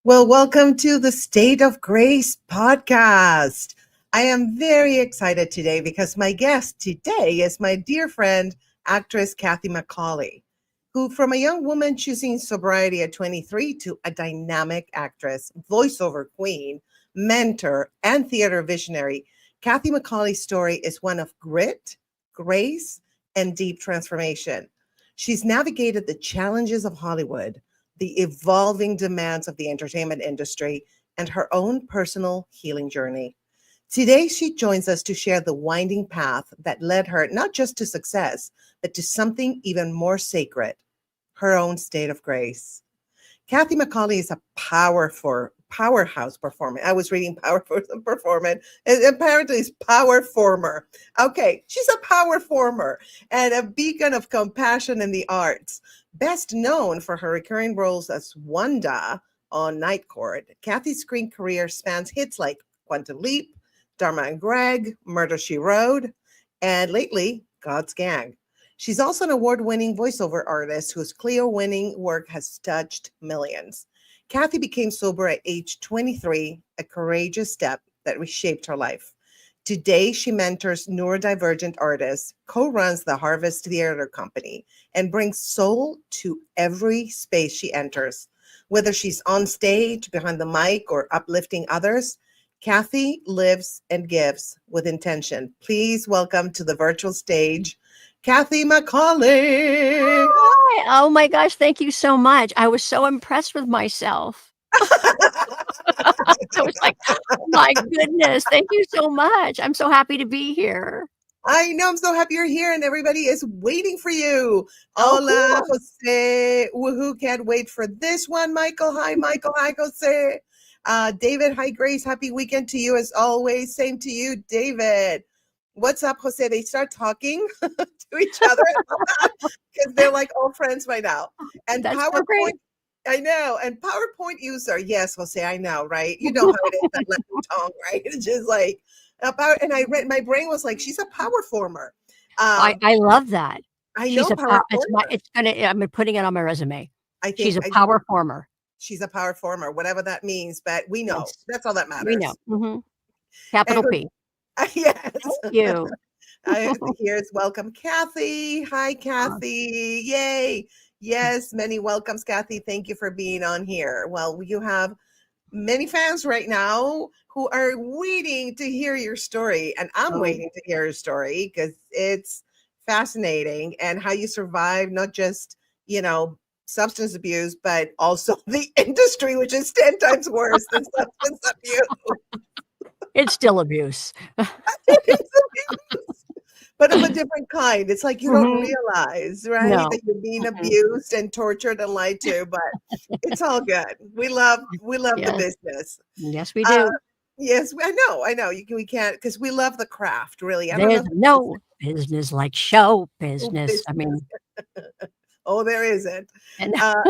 Well, welcome to the State of Grace podcast. I am very excited today because my guest today is my dear friend, actress Cathy McAuley, who, from a young woman choosing sobriety at 23 to a dynamic actress, voiceover queen, mentor, and theater visionary, Cathy McAuley's story is one of grit, grace, and deep transformation. She's navigated the challenges of Hollywood, the evolving demands of the entertainment industry, and her own personal healing journey. Today, she joins us to share the winding path that led her not just to success, but to something even more sacred, her own state of grace. Cathy McAuley is a powerhouse performer. I was reading powerful performer, and apparently it's power former. Okay, she's a power former and a beacon of compassion in the arts. Best known for her recurring roles as Wanda on Night Court, Cathy's screen career spans hits like Quantum Leap, Dharma and Greg, Murder, She Wrote, and lately, God's Gang. She's also an award-winning voiceover artist whose Clio-winning work has touched millions. Cathy became sober at age 23, a courageous step that reshaped her life. Today, she mentors neurodivergent artists, co-runs the Harvest Theater Company, and brings soul to every space she enters. Whether she's on stage, behind the mic, or uplifting others, Cathy lives and gives with intention. Please welcome to the virtual stage, Cathy McAuley. Hi. Oh my gosh, thank you so much. I was so impressed with myself. I was like, oh my goodness, thank you so much. I'm so happy to be here. I know, I'm so happy you're here and everybody is waiting for you. Oh, Hola, cool. Jose. Woohoo, can't wait for this one. Michael, hi, Michael. Hi, Jose. David, hi, Grace. Happy weekend to you as always. Same to you, David. What's up, Jose? They start talking to each other because they're like all friends right now. And That's so great. PowerPoint, I know. And PowerPoint user, yes, Jose, I know, right? You know how it is, that Latin tongue, right? It's just like, and I read, my brain was like, she's a power former. I love that. I know She's a power power. former. I'm putting it on my resume. I She's think a power former. she's a power former, whatever that means, but we know Yes, that's all that we know. matters. And Capital P. yes, Thank you. here's welcome, Cathy. Hi, Cathy. Yay. Yes, many welcomes, Cathy. Thank you for being on here. Well, you have many fans right now who are waiting to hear your story. And I'm Oh, waiting to hear your story because it's fascinating and how you survive not just, substance abuse, but also the industry, which is 10 times worse than substance abuse. it's still abuse. It is abuse, but of a different kind. It's like you don't Mhm. realize, right, No. that you're being Mhm. abused and tortured and lied to, but it's all good. We love the Yes. business. Yes, we Uh, do. yes, I know. We can't because we love the craft, really. I don't know There's if no business like show it's business. I business. mean, Oh, there isn't. and Uh,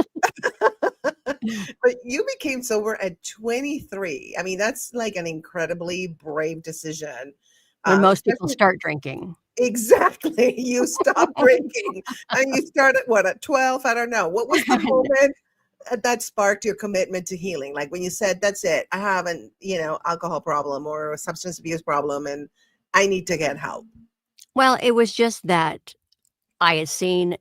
but you became sober at 23. I mean, that's like an incredibly brave decision. when most people Especially start drinking. exactly. You stopped drinking and you started what at 12? I don't know. What was the moment that sparked your commitment to healing? Like when you said, that's it. I have an, alcohol problem or a substance abuse problem and I need to get help. Well, it was just that I had seen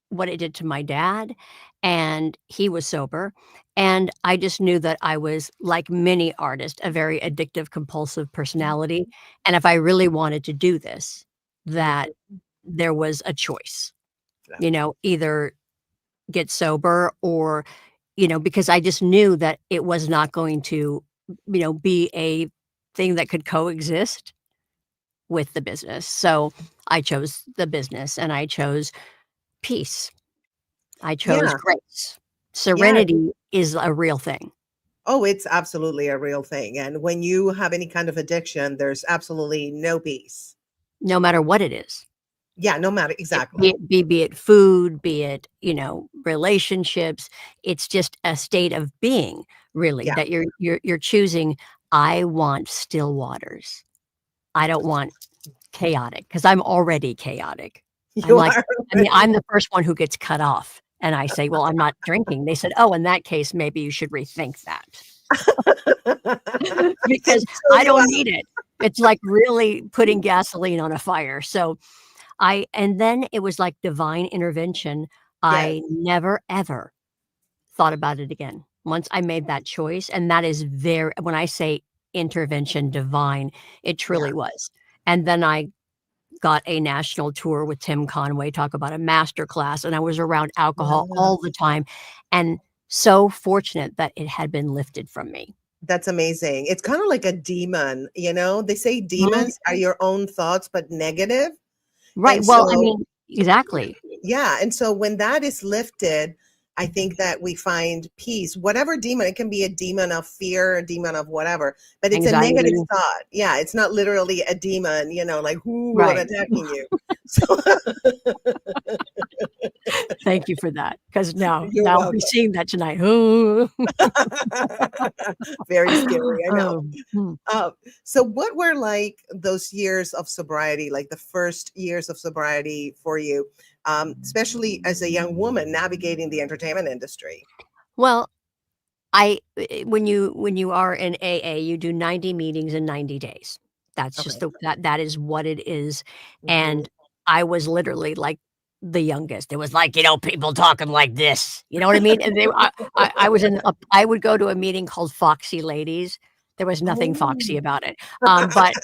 what it did to my dad, and he was sober, and I just knew that I was, like many artists, a very addictive, compulsive personality, and if I really wanted to do this, that Mhm. there was a choice, Yeah. either get sober or, because I just knew that it was not going to, be a thing that could coexist with the business. So I chose the business and I chose peace. I chose Yeah. grace. Yeah. Serenity is a real thing, Oh, it's absolutely a real thing. And when you have any kind of addiction, there's absolutely no peace. no matter what it is. Yeah, no matter It, exactly. be it food, be it, relationships. It's just a state of being, really, Yeah, that you're choosing. I want still waters. I don't want chaotic because I'm already chaotic. I'm you like, are I mean, already. I'm the first one who gets cut off And I say, "Well, I'm not drinking." They said, "Oh, in that case, maybe you should rethink that." Because And chill I you don't out. need it. It's like really putting gasoline on a fire. So and then it was like divine intervention. Yes. I never ever thought about it again. Once I made that choice, and that is very when I say intervention divine, it Yeah. truly was. And then I got a national tour with Tim Conway, talk about a master class, and I was around alcohol Wow. all the time, and so fortunate that it had been lifted from me. That's amazing. It's kind of like a demon, you know? They say Mhm. demons are your own thoughts, but negative. Right, And well, I so, mean exactly. yeah. And so when that is lifted, I think that we find peace. Whatever demon, it can be a demon of fear, a demon of whatever, but it's a negative Anxiety. thought. Yeah. It's not literally a demon, like who I'm Right. attacking you. So Thank you for that, 'cause now you're I'll be welcome. seeing that tonight. Oh. Very scary, I know. Oh, hmm. Uh, so what were like those years of sobriety, like the first years of sobriety for you, especially as a young woman navigating the entertainment industry? Well, when you are in AA, you do 90 meetings in 90 days. That's just Okay. that is what it is, Mhm. and I was literally, like, the youngest. It was like, people talking like this, you know what I mean? And I was in a I would go to a meeting called Foxy Ladies. There was nothing foxy Oh. about it, but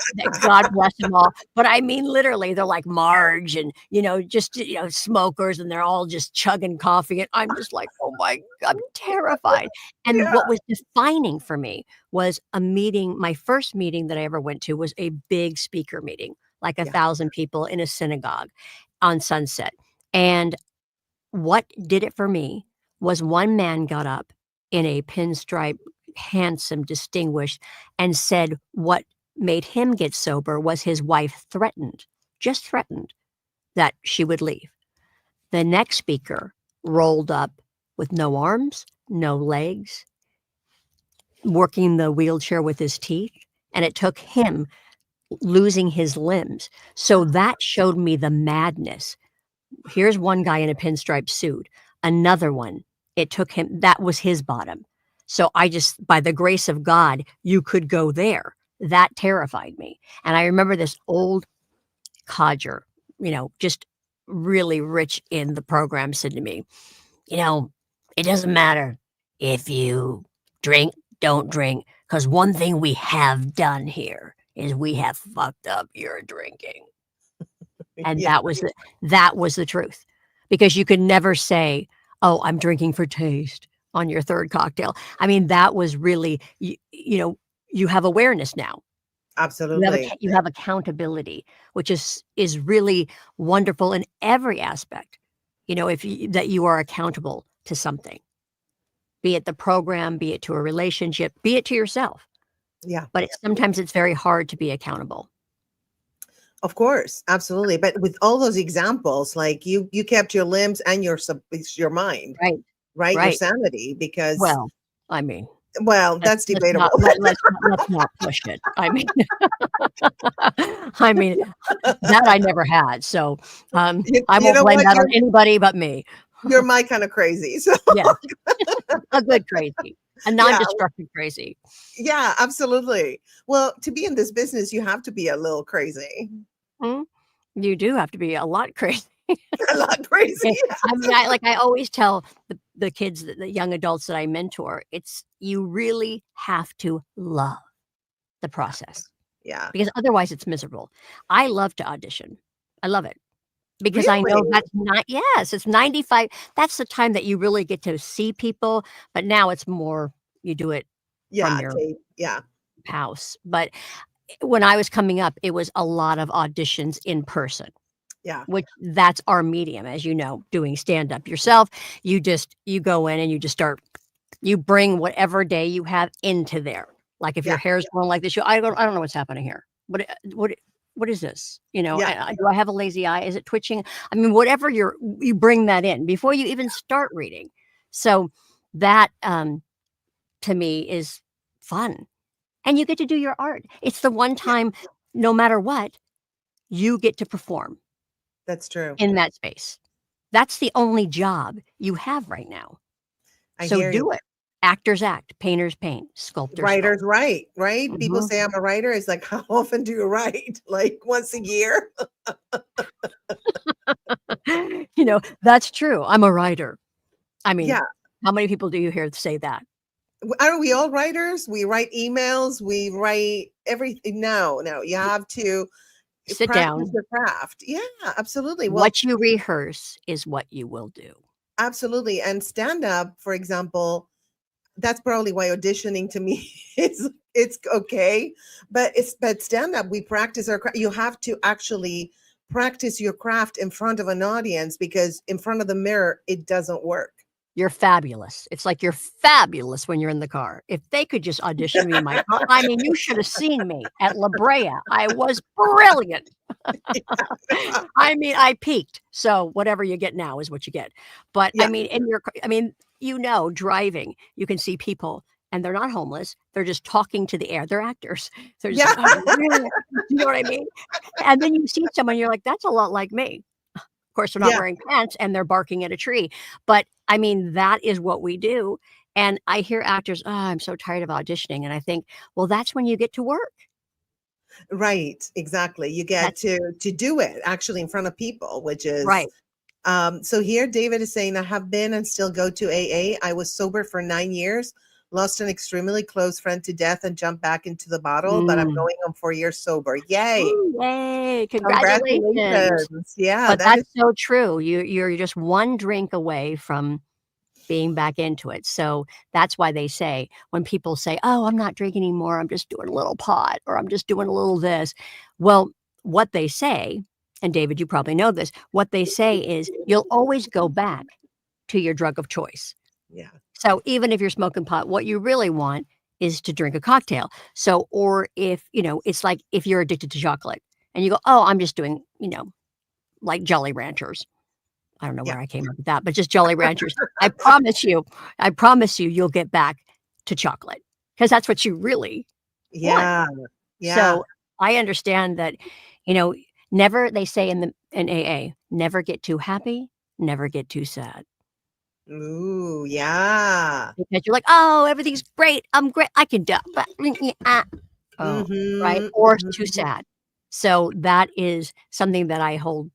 God bless them all. But I mean, literally, they're like Marge and, just, smokers, and they're all just chugging coffee, and I'm just like, "Oh my I'm terrified." And Yeah, what was defining for me was a meeting my first meeting that I ever went to was a big speaker meeting, like yeah. 1,000 people in a synagogue on Sunset, and what did it for me was one man got up in a pinstripe, handsome, distinguished, and said what made him get sober was his wife threatened, just threatened, that she would leave. The next speaker rolled up with no arms, no legs, working the wheelchair with his teeth, and it took him losing his limbs. So that showed me the madness. Here's one guy in a pinstripe suit, another one, it took him that was his bottom. So I just by the grace of God, you could go there. That terrified me. And I remember this old codger, just really rich in the program said to me, you know, it doesn't matter if you drink, don't drink, because one thing we have done here is we have fucked up your drinking. And Yeah, that was the truth. Because you could never say, "Oh, I'm drinking for taste," on your 3rd cocktail. I mean, that was really you have awareness now. absolutely. You have accountability, which is really wonderful in every aspect. If you that you are accountable to something, be it the program, be it to a relationship, be it to yourself. Yeah, But sometimes it's very hard to be accountable. of course, absolutely. But with all those examples, like you kept your limbs and your mind, Right, right? Your right. sanity, because Well, I mean, well, that's debatable. let's not push it. I mean I mean, that I never had, so, I You won't know blame what? that on anybody but me. You're my kind of crazy. So Yes, a good crazy, a yeah, non-destructive crazy. yeah, absolutely. Well, to be in this business, you have to be a little crazy. Mhm. You do have to be a lot crazy. A lot crazy. Yeah, I mean, I always tell the kids, the young adults that I mentor, it's you really have to love the Yeah, process, yeah. because otherwise it's miserable. I love to audition. I love it. Because I know Really? that's not yes, it's 95 that's the time that you really get to see people, but now it's more you do it from Yeah, your tape. Yeah, house. But when I was coming up, it was a lot of auditions in person, yeah, which that's our medium, as you know, doing stand-up yourself. You go in and you just start you bring whatever day you have into there. Like, if yeah, your hair's going like this, I don't know what's happening here. What is this? yeah, Do I have a lazy eye? Is it twitching? I mean, whatever you bring that in before you even start reading. So that, to me is fun, and you get to do your art. It's the one yeah. time, no matter what, you get to perform That's true. in that space. That's the only job you have right now. I So hear you. do it. Actors act, painters paint, sculptors sculpt. Writers write, right? People Mhm. say I'm a writer. It's like, how often do you write? Like once a year? That's true. I'm a writer. I mean, Yeah. how many people do you hear say that? Aren't we all writers? We write emails, we write everything. No, you have to Sit practice down. your craft. Yeah, absolutely. Well, What you rehearse is what you will do. absolutely. And stand up, for example, that's probably why auditioning to me is it's okay. But stand up, we practice our craft. You have to actually practice your craft in front of an audience because in front of the mirror, it doesn't work. You're fabulous. It's like you're fabulous when you're in the car. If they could just audition me in my car, I mean, you should have seen me at La Brea. I was brilliant. I mean, I peaked. So whatever you get now is what you get. But I Yeah. mean, driving, you can see people and they're not homeless. They're just talking to the air. They're actors. They're just Yeah. like, oh, really? You know what I mean? And then you see someone, you're like, that's a lot like me. Of course, they're not Yeah. wearing pants and they're barking at a tree. But I mean, that is what we do. And I hear actors, oh, I'm so tired of auditioning. And I think, well, that's when you get to work. Right. Exactly. You get That's to do it actually in front of people, which is right. so here David is saying, I have been and still go to AA. I was sober for 9 years, lost an extremely close friend to death and jumped back into the bottle, but I'm Mm. going on 4 years sober. Yay. Ooh, yay, congratulations. Congratulations. Yeah, But that is that's so true. You're just one drink away from being back into it. So that's why they say when people say, "Oh, I'm not drinking anymore. I'm just doing a little pot or I'm just doing a little this." Well, what they say, and David, you probably know this, what they say is you'll always go back to your drug of choice. yeah. So even if you're smoking pot, what you really want is to drink a cocktail. So, or if, it's like if you're addicted to chocolate and you go, "Oh, I'm just doing, like Jolly Ranchers." I don't know Yeah. where I came up with that, but just Jolly Ranchers. I promise you, you'll get back to chocolate because that's what you really want. Yeah. Yeah. So I understand that, you know, never, they say in AA, never get too happy, never get too sad. Ooh, yeah. Because you're like, "Oh, everything's great. I'm great. I can do oh, right? Mhm. Or too Mhm. sad. So that is something that I hold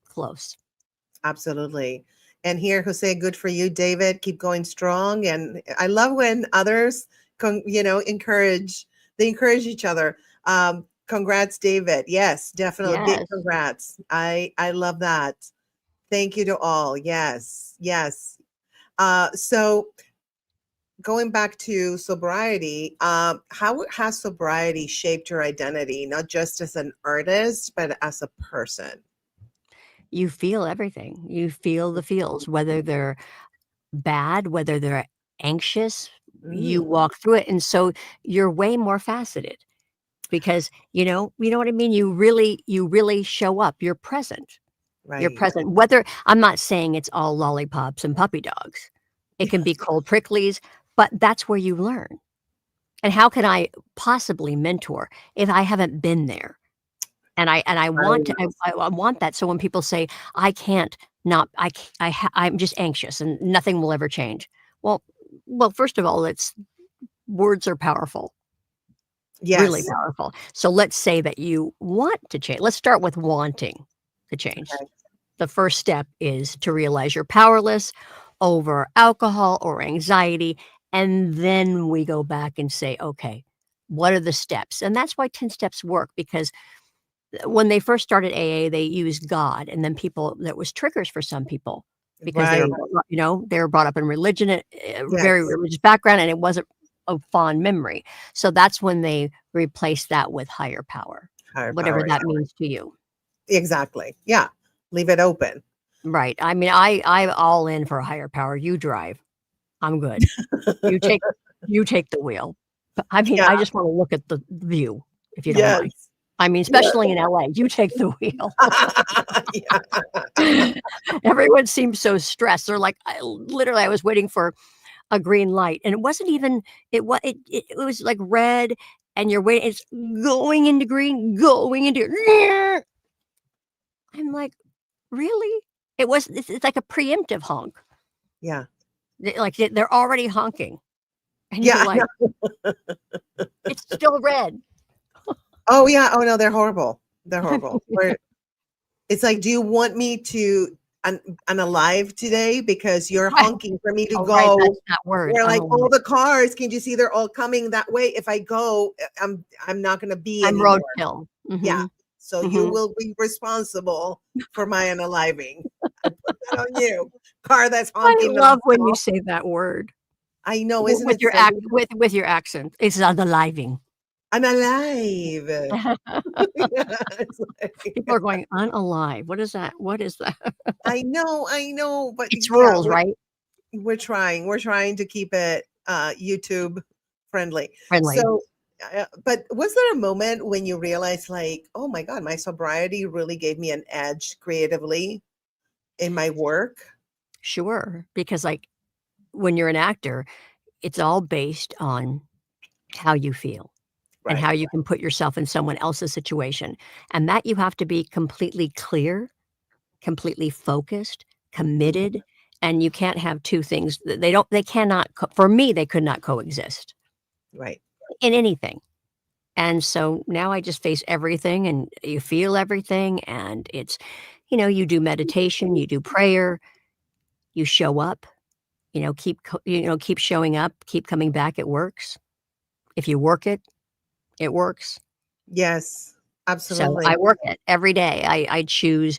close. Absolutely. And here, Jose, good for you, David. Keep going strong. And I love when others, encourage, they encourage each other. Congrats, David. Yes, definitely. Big Yes. congrats. I love that. Thank you to all. Yes, yes. So going back to sobriety, how has sobriety shaped your identity, not just as an artist, but as a person? You feel everything. You feel the feels, whether they're bad, whether they're anxious, you Mm, walk through it, and so you're way more faceted because, you know what I mean? You really show up. You're present. You're right. present. Whether I'm not saying it's all lollipops and puppy dogs. It can be cold pricklies, but that's where you learn. And how can I possibly mentor if I haven't been there? And I want to Right. I want that, so when people say, "I can't not I c I'm just anxious and nothing will ever change." Well first of all, it's words are powerful, really Yes. powerful. So let's say that you want to change. Let's start with wanting to change. Okay. The first step is to realize you're powerless over alcohol or anxiety, and then we go back and say, "Okay, what are the steps?" And that's why 10 steps work because when they first started AA, they used God, and then people that was triggers for some people because they were Right. brought up they were brought up in religion, very Yes. religious background, and it wasn't a fond memory. So that's when they replaced that with higher power, Higher whatever power. that means to you. Yeah. Exactly. Yeah. Leave it open. Right. I mean, I'm all in for a higher power. You drive. I'm good. You take you take the wheel. I mean, Yeah. I just wanna look at the view, if you don't mind. Yes. I mean, Yeah. especially in LA, you take the wheel. Yeah. Everyone seems so stressed. They're like, I was waiting for a green light, and it wasn't even it was like red, and you're waiting. It's going into green, going into. I'm like, really? It's like a preemptive honk. Yeah. Like they're already honking, and you're Yeah. like, it's still red. Oh yeah. Oh no, they're horrible. They're horrible. It's like, do you want me to unalive today because you're Right. honking for me to Oh, right. go? That's that word. They're like, all Unalive. the cars, can you see they're all coming that way? If I go, I'm not going to be I'm anymore. roadkill. Yeah. So you Mhm. will be responsible for my unaliving. I put that on you. Car that's I honking love when you themselves. say that word I know, w isn't with it your silly? with your accent. It's unaliving. Unalive. Yeah, it's like, People are going, "Unalive? What is that? What is that?" I know, but It's yeah, rules, right? we're trying to keep it YouTube friendly. Friendly. So, but was there a moment when you realized, like, oh my God, my sobriety really gave me an edge creatively in my work? Sure, because, like, when you're an actor, it's all based on how you feel and Right. how you can put yourself in someone else's situation, and that you have to be completely clear, completely focused, Mhm. committed, and you can't have 2 things. They cannot co for me, they could not coexist Right. in anything. And so now I just face everything and you feel everything, and you do meditation, you do prayer, you show up, keep showing up, keep coming back, it works. If you work it, it works. Yes, So I absolutely. work it every day. I choose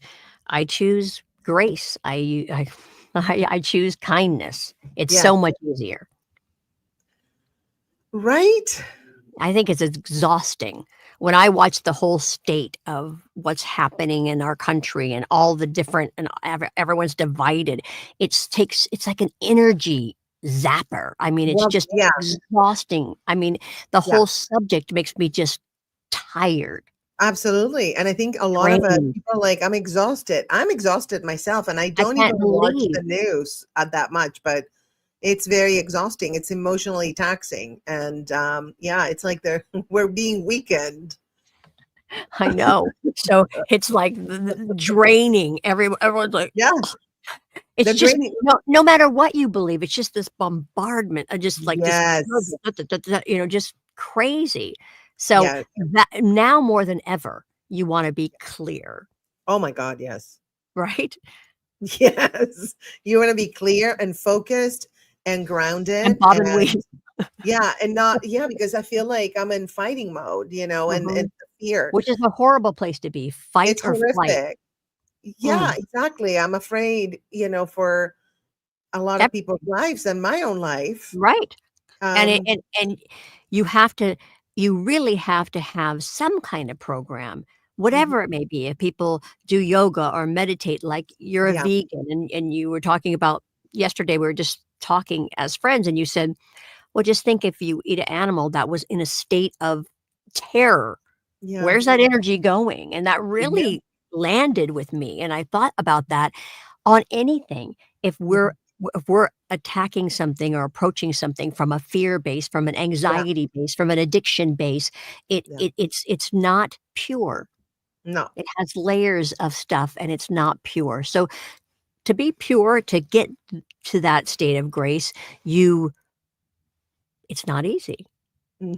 grace. I choose kindness. It's Yeah. so much easier. Right. I think it's exhausting when I watch the whole state of what's happening in our country and all the different and everyone's divided. It's like an energy zapper. I mean, it's Well, just yeah, exhausting. I mean, the yeah. whole subject makes me just tired, Absolutely. And I think a lot of drained. people are like, I'm exhausted. I'm exhausted myself, and I I don't even can't watch believe. the news that much, but it's very exhausting. It's emotionally taxing. And yeah, it's like we're being weakened. I know. So it's like draining. Everyone's like, Yeah, it's they're just draining. no matter what you believe, it's just this bombardment of just like this, Yes. just crazy. So Yes. that now more than ever, you want to be clear, Oh my God, yes. right? Yes. You want to be clear and focused and And grounded, bob and weave. and yeah, and not, yeah, because I feel like I'm in fighting mode, and Mhm. the fear. Which is a horrible place to be, fight It's or flight. horrific. Yeah, Mm. exactly. I'm afraid, for a lot of Yep, people's lives and my own life. right. And it Um, and you have to you really have to have some kind of program, whatever mhm, it may be. If people do yoga or meditate, like you're a yeah, vegan and you were talking about yesterday, we were just talking as friends, and you said, "Well, just think if you eat an animal that was in a state of terror, yeah, where's that energy going?" And that yeah, really landed with me, and I thought about that on anything. If we're mhm, if we're attacking something or approaching something from a fear base, from an yeah, anxiety base, from an addiction base, yeah. it's not pure. No. It has layers of stuff and it's not pure. So to be pure, to get to that state of grace, you it's not easy. It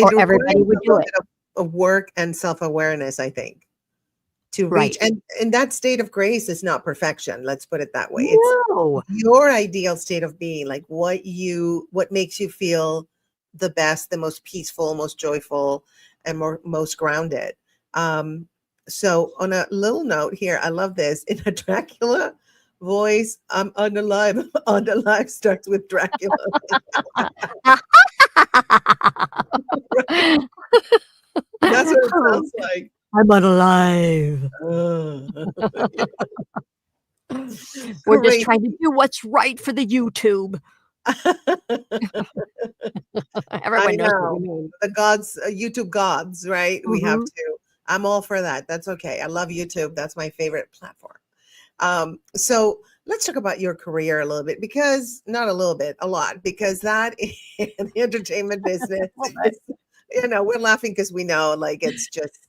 Or requires everybody a would do little it. bit of work and self-awareness, I think, to reach, Right. and that state of grace is not perfection. Let's put it that way. It's No. your ideal state of being, like what makes you feel the best, the most peaceful, most joyful, and most grounded. Um, so on a little note here, I love this. In a Dracula voice, I'm unalive. Unalive starts with Dracula. Right? That's what it sounds like. I'm unalive. We're just Great. trying to do what's right for the YouTube. I Everyone knows what know. you mean. The gods, YouTube gods, right? We have Mhm. to. I'm all for that. That's okay. I love YouTube. That's my favorite platform. So let's talk about your career a little bit, because not a little bit, a lot, because that in the entertainment business Love it. is, we're laughing because we know, like, it's just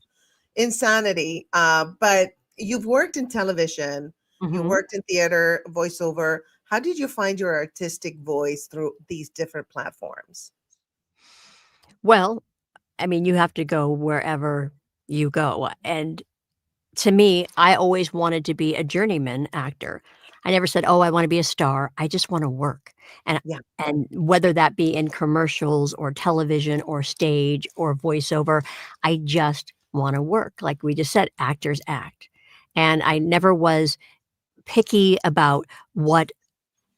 insanity. But you've worked in television, You Mhm. worked in theater, voiceover. How did you find your artistic voice through these different platforms? Well, I mean, you have to go wherever you go, and to me, I always wanted to be a journeyman actor. I never said, "Oh, I wanna be a star." I just wanna work, and Yeah. and whether that be in commercials or television or stage or voiceover, I just wanna work. Like we just said, actors act, and I never was picky about what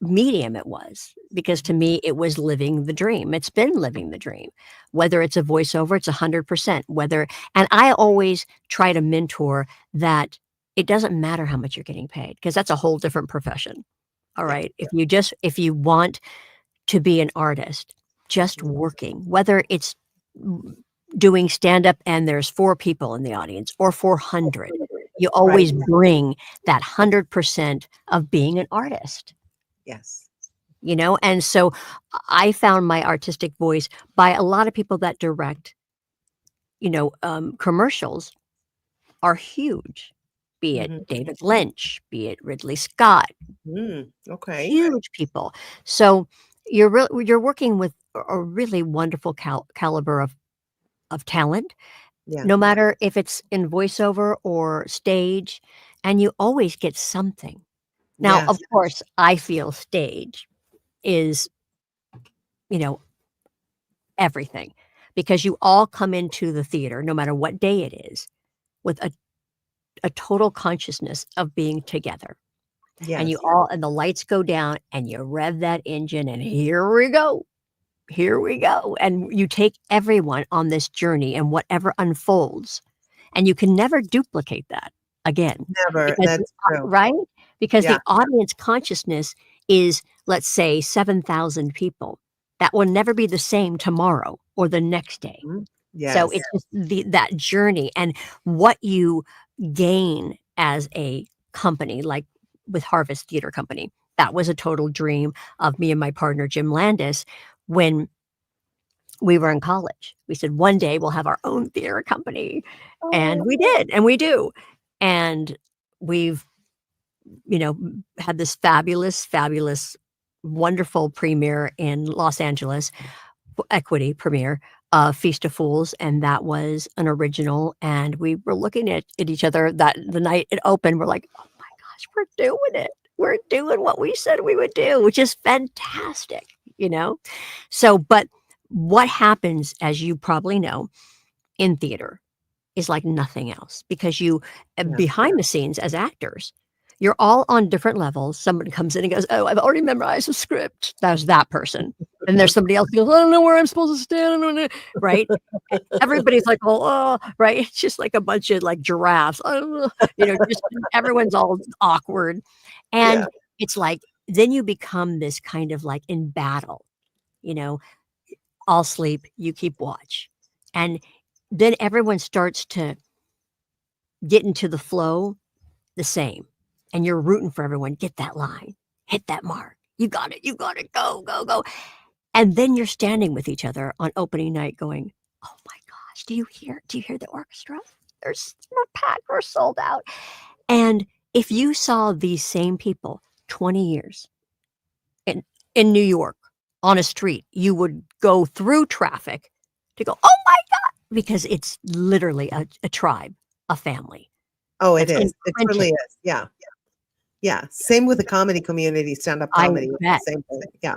medium it was, because to me, it was living the dream. It's been living the dream. Whether it's a voiceover, it's 100%. Whether and I always try to mentor that it doesn't matter how much you're getting paid, because that's a whole different profession. All Yeah. right. If you want to be an artist, just Mhm. working, whether it's w- doing stand up and there's 4 people in the audience or 400, you Right. always bring that 100% of being an artist. Yes. And so I found my artistic voice by a lot of people that direct, commercials are huge, be it Mhm. David Lynch, be it Ridley Scott, Okay. huge people. So you're working with a really wonderful caliber of talent, Yeah. no matter if it's in voiceover or stage, and you always get something. Now, of Yes. course, I feel stage is, you know, everything, because you all come into the theater, no matter what day it is, with a total consciousness of being together. And you Yes. all and the lights go down and you rev that engine and here we go. Here we go. And you take everyone on this journey and whatever unfolds. And you can never duplicate that again, Never. because That's true. right? Because Yeah. the audience consciousness is, let's say, 7,000 people. That will never be the same tomorrow or the next day. Mhm. So Yes. it's just that journey and what you gain as a company, like with Harvest Theater Company. That was a total dream of me and my partner, Jim Landis, when we were in college. We said, "One day we'll have our own theater company." And we Oh, did, and we do. And we've, had this fabulous, fabulous, wonderful premiere in Los Angeles, equity premiere of Feast of Fools, and that was an original, and we were looking at each other that the night it opened, we're like, "Oh my gosh, we're doing it. We're doing what we said we would do," which is fantastic, you know? So, but what happens, as you probably know, in theater is like nothing else, because yeah. behind the scenes as actors, you're all on different levels. Somebody comes in and goes, "Oh, I've already memorized the script." That's that person. And there's somebody else who goes, "I don't know where I'm supposed to stand." I don't know," right? Everybody's like, "Oh," right? It's just like a bunch of like giraffes. "I don't know," just everyone's all awkward. Yeah. And it's like, then you become this kind of like in battle, you know, I'll sleep, you keep watch. And then everyone starts to get into the flow the same. And you're rooting for everyone. Get that line, hit that mark. You got it, go, go, go. And then you're standing with each other on opening night going, "Oh my gosh, do you hear the orchestra? We're packed, we're sold out." And if you saw these same people 20 years in, in New York on a street, you would go through traffic to go, "Oh my God," because it's literally a tribe, a family Oh, it that's is. It truly imprinted. is. Yeah. Yeah. Same with the comedy community, stand-up I comedy. It's the bet. same thing. Yeah.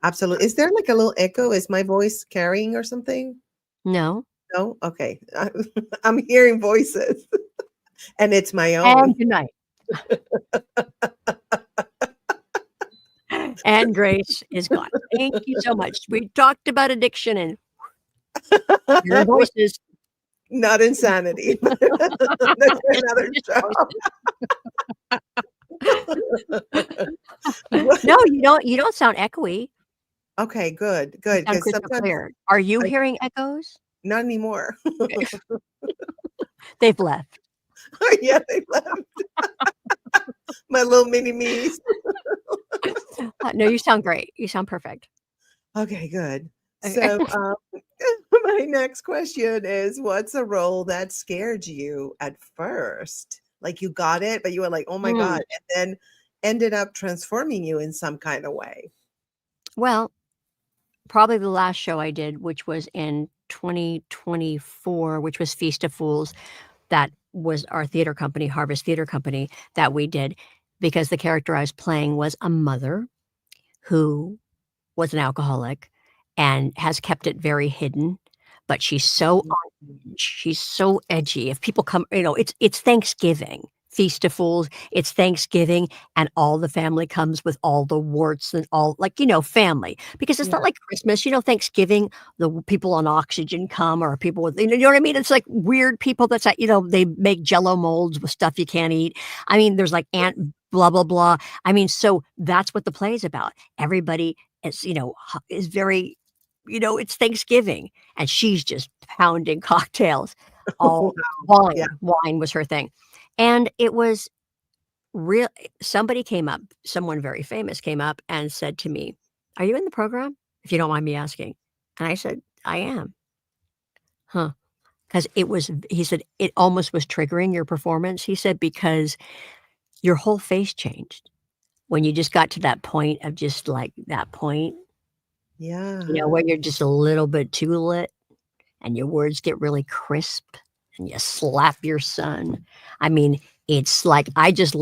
Absolutely. Is there like a little echo? Is my voice carrying or something? No. No? Okay. I'm hearing voices and it's my And own. good night. And Grace is gone. Thank you so much. We talked about addiction and your voices. Not insanity. That's for Just another just show. No, you don't sound echoey. Okay, good, You good. sound Because crystal sometimes clear. Are you I hearing echoes? not anymore. They've left. Yeah, they left my little mini me's. No, you sound great. You sound perfect. Okay, good. Okay. So, my next question is, what's a role that scared you at first? like you got it, but you were like, oh my Mm. God, and then ended up transforming you in some kind of way. Well, probably the last show I did, which was in 2024, which was Feast of Fools. That was our theater company, Harvest Theater Company, that we did, because the character I was playing was a mother who was an alcoholic and has kept it very hidden, but she's so Mhm. she's so edgy. If people come, it's Thanksgiving, Feast of Fools, it's Thanksgiving, and all the family comes with all the warts and all, like, family. Because it's Yeah. not like Christmas, Thanksgiving, the people on oxygen come, or people with, you know what I mean? It's like weird people that's like, they make Jello molds with stuff you can't eat. I mean, there's like Aunt blah blah blah. I mean, so that's what the play is about. Everybody is, is very, it's Thanksgiving, and she's just pounding cocktails. Wow. All Yeah. wine was her thing. And it was real. Somebody came up, someone very famous came up and said to me, "Are you in the program? If you don't mind me asking." And I said, "I am." Huh. Because he said, "It almost was triggering your performance." He said, "Because your whole face changed when you just got to that point of just like that point, Yeah. where you're just a little bit too lit and your words get really crisp and you slap your son." I mean, it's like I just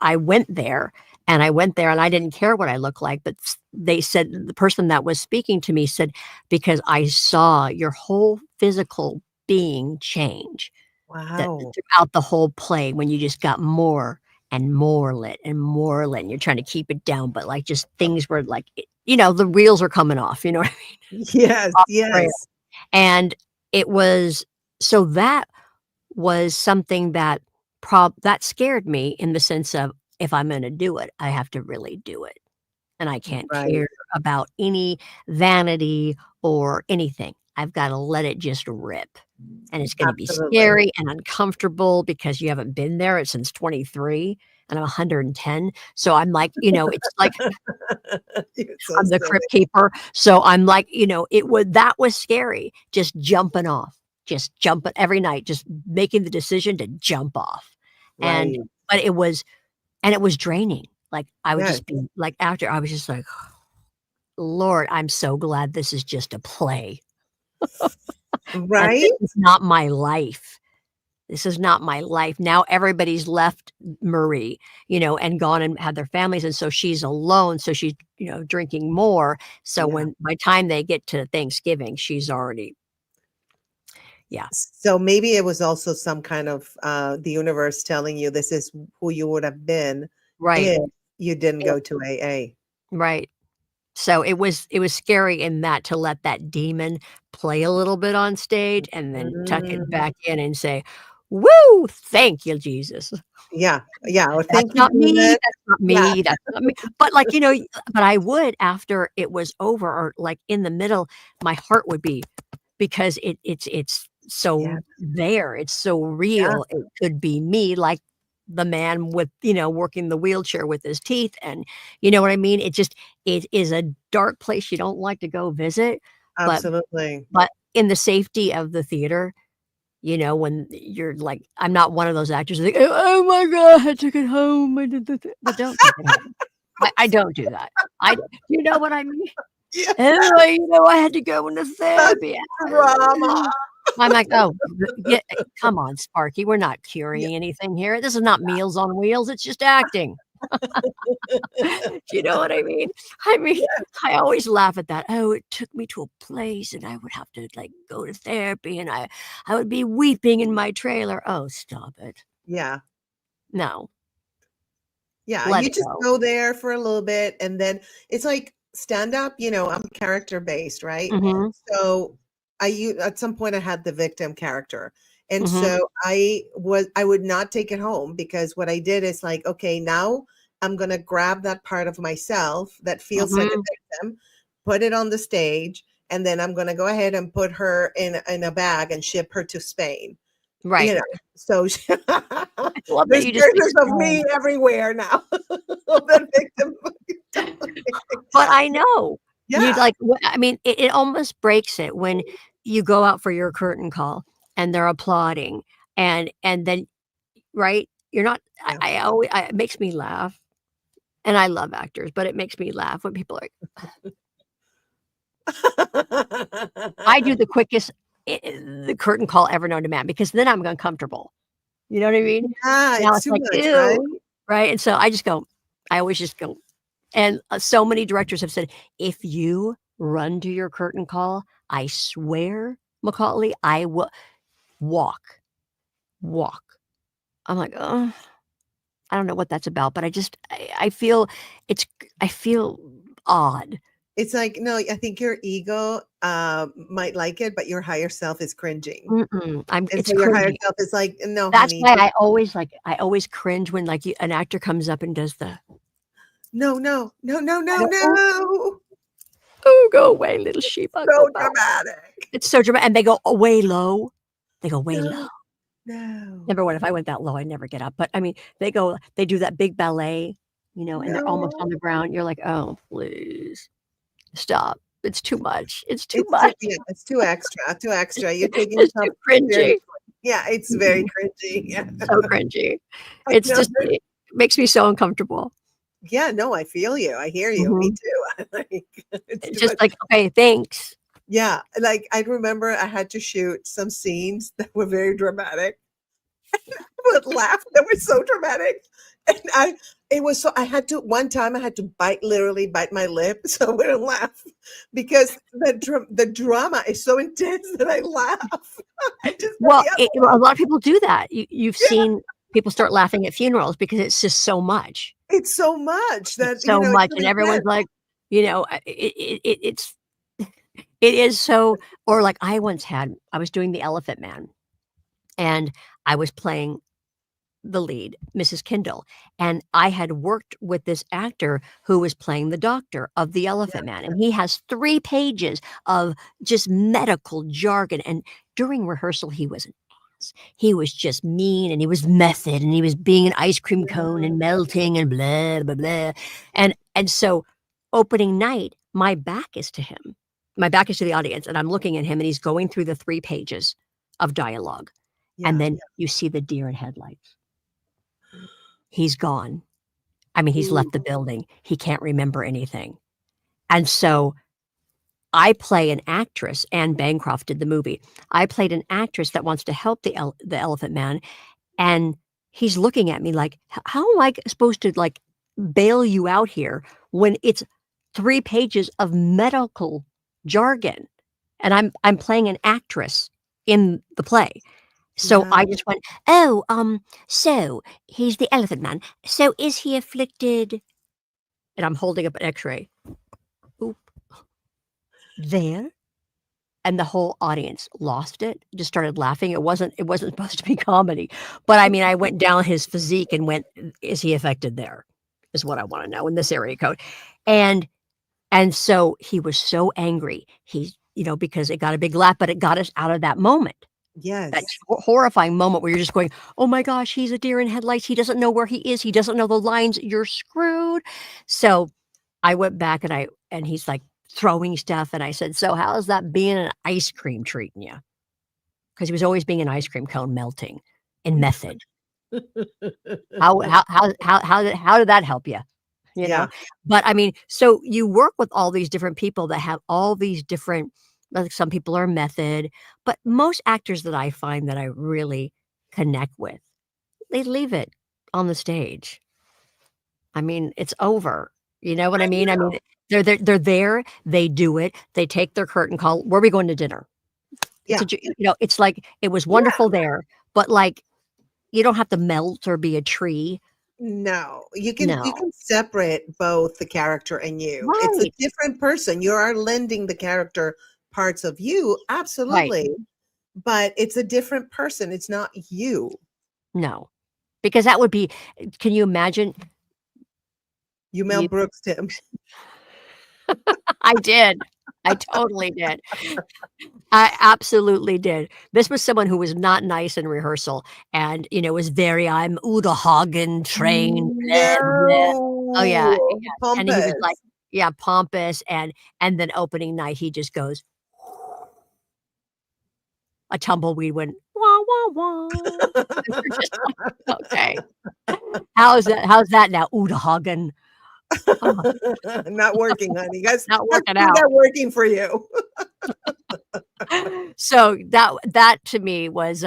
I went there, and I didn't care what I looked like, but they said, the person that was speaking to me said, because I saw your whole physical being change Wow. throughout the whole play, when you just got more and more lit and more lit, and you're trying to keep it down, but like just things were like, the wheels are coming off, you know what I mean? Yes. Off the trail. Yes. And it was so that was something that that scared me, in the sense of, if I'm gonna do it, I have to really do it, and I can't Right. care about any vanity or anything. I've gotta let it just rip, and it's gonna be Absolutely. scary and uncomfortable because you haven't been there since 23, and I'm 110, so I'm like, it's like You're so I'm the silly. crypt keeper, so I'm like, that was scary, just jumping off, just jumping every night, just making the decision to jump off, and Right. but it was draining, like, I would Yes. just be like, after, I was just like, "Lord, I'm so glad this is just a play, and this Right? is not my life. This is not my life." Now everybody's left Marie, and gone and had their families, and so she's alone, so she's, drinking more, so Yeah. when by time they get to Thanksgiving, she's already, yeah, So maybe it was also some kind of the universe telling you this is who you would have been right, if you didn't yeah, go to AA. right. So it was scary in that, to let that demon play a little bit on stage and then tuck it Mm, back in and say, "Woo, thank you, Jesus." yeah. Yeah. Or That's thank you, not me, demon. that's not Yeah. me, that's not me. But, like, but I would, after it was over, or, like, in the middle, my heart would be, because it's Yeah. so there, it's so Yeah. real, it could be me, like the man with, working the wheelchair with his teeth, and you know what I mean? It is a dark place you don't like to go visit, but Absolutely. in the safety of the theater, when you're like, I'm not one of those actors like, "Oh my god, I took it home, I did the but don't take it home. I don't do that. You know what I mean? Yeah. "Oh, I had to go into Such therapy." drama. I'm like, "Oh, come on, Sparky, we're not Yeah. curing anything here. This is not Meals on Wheels, it's just acting." Do you know what I mean? I mean, I always laugh at that. "Oh, it took me to a place, and I would have to, like, go to therapy, and I would be weeping in my trailer." Oh, stop it. Yeah. No, Yeah, let you it just go. go there for a little bit and then it's like stand up, I'm character based, right? Mhm, So at some point I had the victim character. And mhm, so I would not take it home because what I did is like, okay, now I'm going to grab that part of myself that feels like a mhm. victim, put it on the stage, and then I'm going to go ahead and put her in a bag and ship her to Spain. You Right. know, so I love that there's you just pictures of explained. me everywhere now of the victim. But I know. You'd Yeah, like, I mean, it almost breaks it when you go out for your curtain call and they're applauding, and then, right? You're not Yeah. I always it makes me laugh, and I love actors, but it makes me laugh when people are like I do the quickest the curtain call ever known to man because then I'm uncomfortable. You know what I mean? Yeah, Now it's it's too like, much, right? "Ew," right? And so I always just go and, so many directors have said, "If you run to your curtain call, I swear, Macaulay, I will walk, walk." I'm like, "Oh, I don't know what that's about," but I feel it's I feel odd. It's like, no, I think your ego, might like it, but your higher self is cringing. Mm-mm, And it's so your higher cringy. self is like, "No, That's honey, why just I always cringe when, like, you an actor comes up and does the, no, no, no, no, I no, go, "Oh, no." oh, go away, little sheep, I'll go So back." dramatic. It's so dramatic, and they go, way low. They go way low. No, no, Number 1, if I went that low, I'd never get up, but, I mean, they do that big ballet, and they're almost on no. the ground. You're like, "Oh, please, stop. It's too much. It's too It's too much. yeah, it's too extra, too extra. You're taking It's too yourself seriously. cringy." Yeah, it's very Mhm. cringy. Yeah. So cringy. I It's know. just it makes me so uncomfortable. Yeah, no, I feel you. I hear you. Me Mhm. too. Like, it's It's too just much. like, "Okay, thanks." Yeah, like, I remember I had to shoot some scenes that were very dramatic. Would laugh. They were so dramatic. And it was so I had to one time I had to literally bite my lip so I wouldn't laugh because the drama is so intense that I laugh. I just go Well, the other a way. lot of people do that. You've Yeah, seen people start laughing at funerals because it's just so much. it's so much that, It's so it's much, so and everyone's intense. like, it is so or like I was doing The Elephant Man, and I was playing the lead, Mrs. Kindle, and I had worked with this actor who was playing the doctor of The Yeah, Elephant Man, and he has 3 pages of just medical jargon, and during rehearsal, he was an ass. He was just mean, and he was method, and he was being an ice cream cone yeah, and melting and blah, blah, blah, and so opening night, my back is to him. My back is to the audience, and I'm looking at him, and he's going through the 3 pages of dialogue, and yeah, then you see the deer in headlights. He's gone. I mean, he's ooh, left the building. He can't remember anything. And so I play an actress. Anne Bancroft did the movie. I played an actress that wants to help the Elephant Man, and he's looking at me like, How am I supposed to like bail you out here when it's 3 pages of medical jargon?" And I'm playing an actress in the play. So yeah, I just went, "Oh, so he's the Elephant Man. So is he afflicted?" And I'm holding up an X-ray. Oop, there, and the whole audience lost it, just started laughing. It wasn't supposed to be comedy, but I mean, I went down his physique and went, "Is he affected there?" Is what I wanna know in this area code. And so he was so angry. Because it got a big laugh, but it got us out of that moment. That yes, horrifying moment where you're just going, "Oh my gosh, he's a deer in headlights. He doesn't know where he is. He doesn't know the lines. You're screwed." So I went back and he's like throwing stuff, and I said, "So how's that being an ice cream treating you?" Because he was always being an ice cream cone melting in method. How did that help you? You know? yeah. But I mean, so you work with all these different people that have all these different like some people are method, but most actors that I find that I really connect with, they leave it on the stage. I mean, it's over. You know what I I mean? I know. mean, they're there, they do it, they take their curtain call, "Where are we going to dinner?" It's a Yeah, j it's like, "It was yeah. wonderful there," but, like, you don't have to melt or be a tree. No, you No. can separate both the character and you. It's a Right. different person. You are lending the character parts of you, Right. absolutely, but it's a different person. It's not you. No. Because that would be can you imagine You Mel you Brooks him. I did. I totally did. I absolutely did. This was someone who was not nice in rehearsal and, was very, "I'm Uda Hagen trained, blah, blah, blah." Oh, yeah, No, yeah, and he was like pompous. yeah, pompous, and then opening night, he just goes, a tumbleweed went, "Wah, wah, wah. And you're just like, okay. How's that now, Udahagen? Oh, Not working, honey. Guys, not that's working still out. not working for you. So that to me was,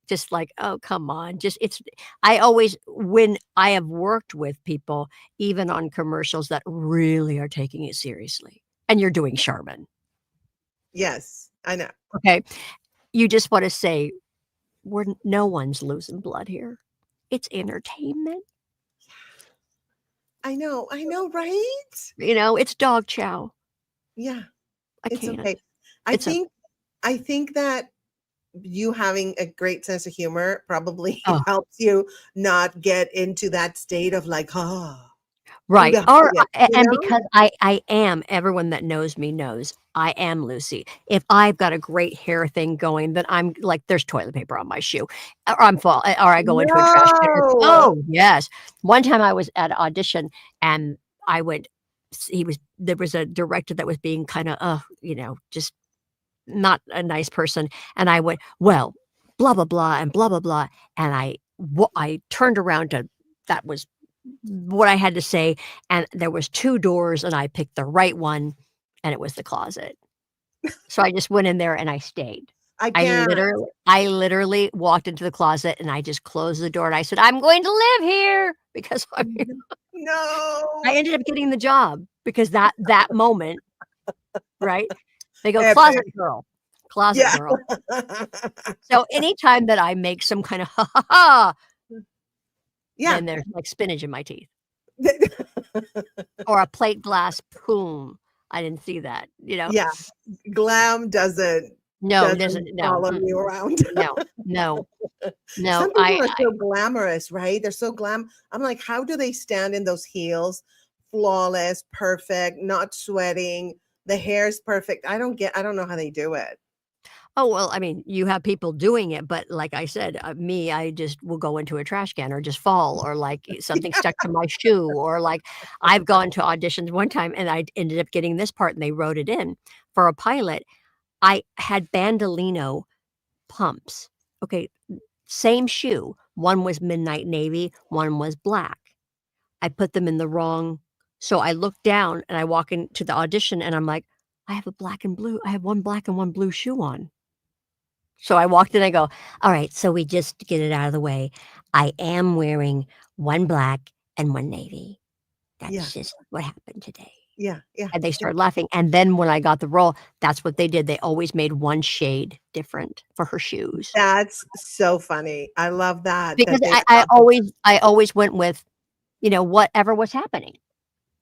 just like, "Oh, come on." Just it's I always when I have worked with people, even on commercials that really are taking it seriously, and you're doing Charmin, Yes, I know. okay? You just wanna say, "We're no one's losing blood here. It's entertainment." I know, right? It's dog chow. Yeah, I it's can't. okay. I It's a think I think that you having a great sense of humor probably oh. helps you not get into that state of like, "Ah, who Right, the or hell," you and know? because I am everyone that knows me knows I am Lucy. If I've got a great hair thing going, then I'm like, there's toilet paper on my shoe, or or I go into a trash can or No! oh, yes. One time I was at an audition and I went there was a director that was being kinda, just not a nice person, and I went, "Well, blah, blah, blah, and blah, blah, blah," and I turned around to that was what I had to say, and there was 2 doors, and I picked the right one, and it was the closet. So I just went in there and I stayed. I can't. I literally walked into the closet, and I just closed the door, and I said, "I'm going to live here," because I No. ended up getting the job because that moment, right? They go, Epic. "Closet girl, closet Yeah. girl." So anytime that I make some kind of "ha ha ha," Yeah. then there's, like, spinach in my teeth or a plate glass, boom. I didn't see that, Yeah, glam No, it doesn't doesn't no, follow you mm-mm, around. no, no, no, Some people are so glamorous, right? They're so I'm like, how do they stand in those heels? Flawless, perfect, not sweating, the hair's perfect. I don't know how they do it. oh, well, I mean, you have people doing it, but like I said, me, I just will go into a trash can or just fall or, like, something stuck to my shoe or, like, I've gone to auditions one time and I ended up getting this part and they wrote it in. For a pilot, I had Bandolino pumps, okay, same shoe. One was midnight navy, one was black. I put them in the wrong so I look down and I walk into the audition and I'm like, "I have a black and blue I have 1 black and 1 blue shoe on." So I walked in, I go, "Alright, so we just to get it out of the way, I am wearing 1 black and 1 navy. Yeah, That's just what happened today." yeah, yeah, And they yeah. started laughing, and then when I got the role, that's what they did, they always made 1 shade different for her shoes. That's so funny. I love that, Because that they I thought of that. I always went with, whatever was happening,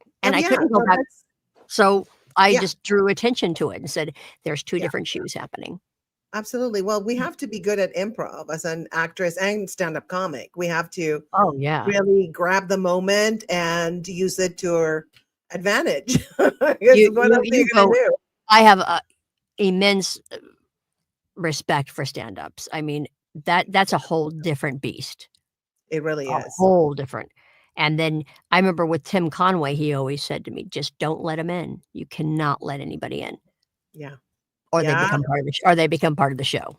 Oh, and I yeah, couldn't go well, back, so I yeah. just drew attention to it and said, "There's 2 Yeah, different shoes happening." absolutely. Well, we have to be good at improv as an actress and stand-up comic. We have to Oh, yeah. really grab the moment and use it to our advantage. Because You what you else are you you gonna go do? I have a immense respect for stand-ups. I mean, that's a whole different beast, It really a is. whole different and then I remember with Tim Conway, he always said to me, "Just don't let him in. You cannot let anybody in, Yeah. or they Yeah, become part of the sh or they become part of the show."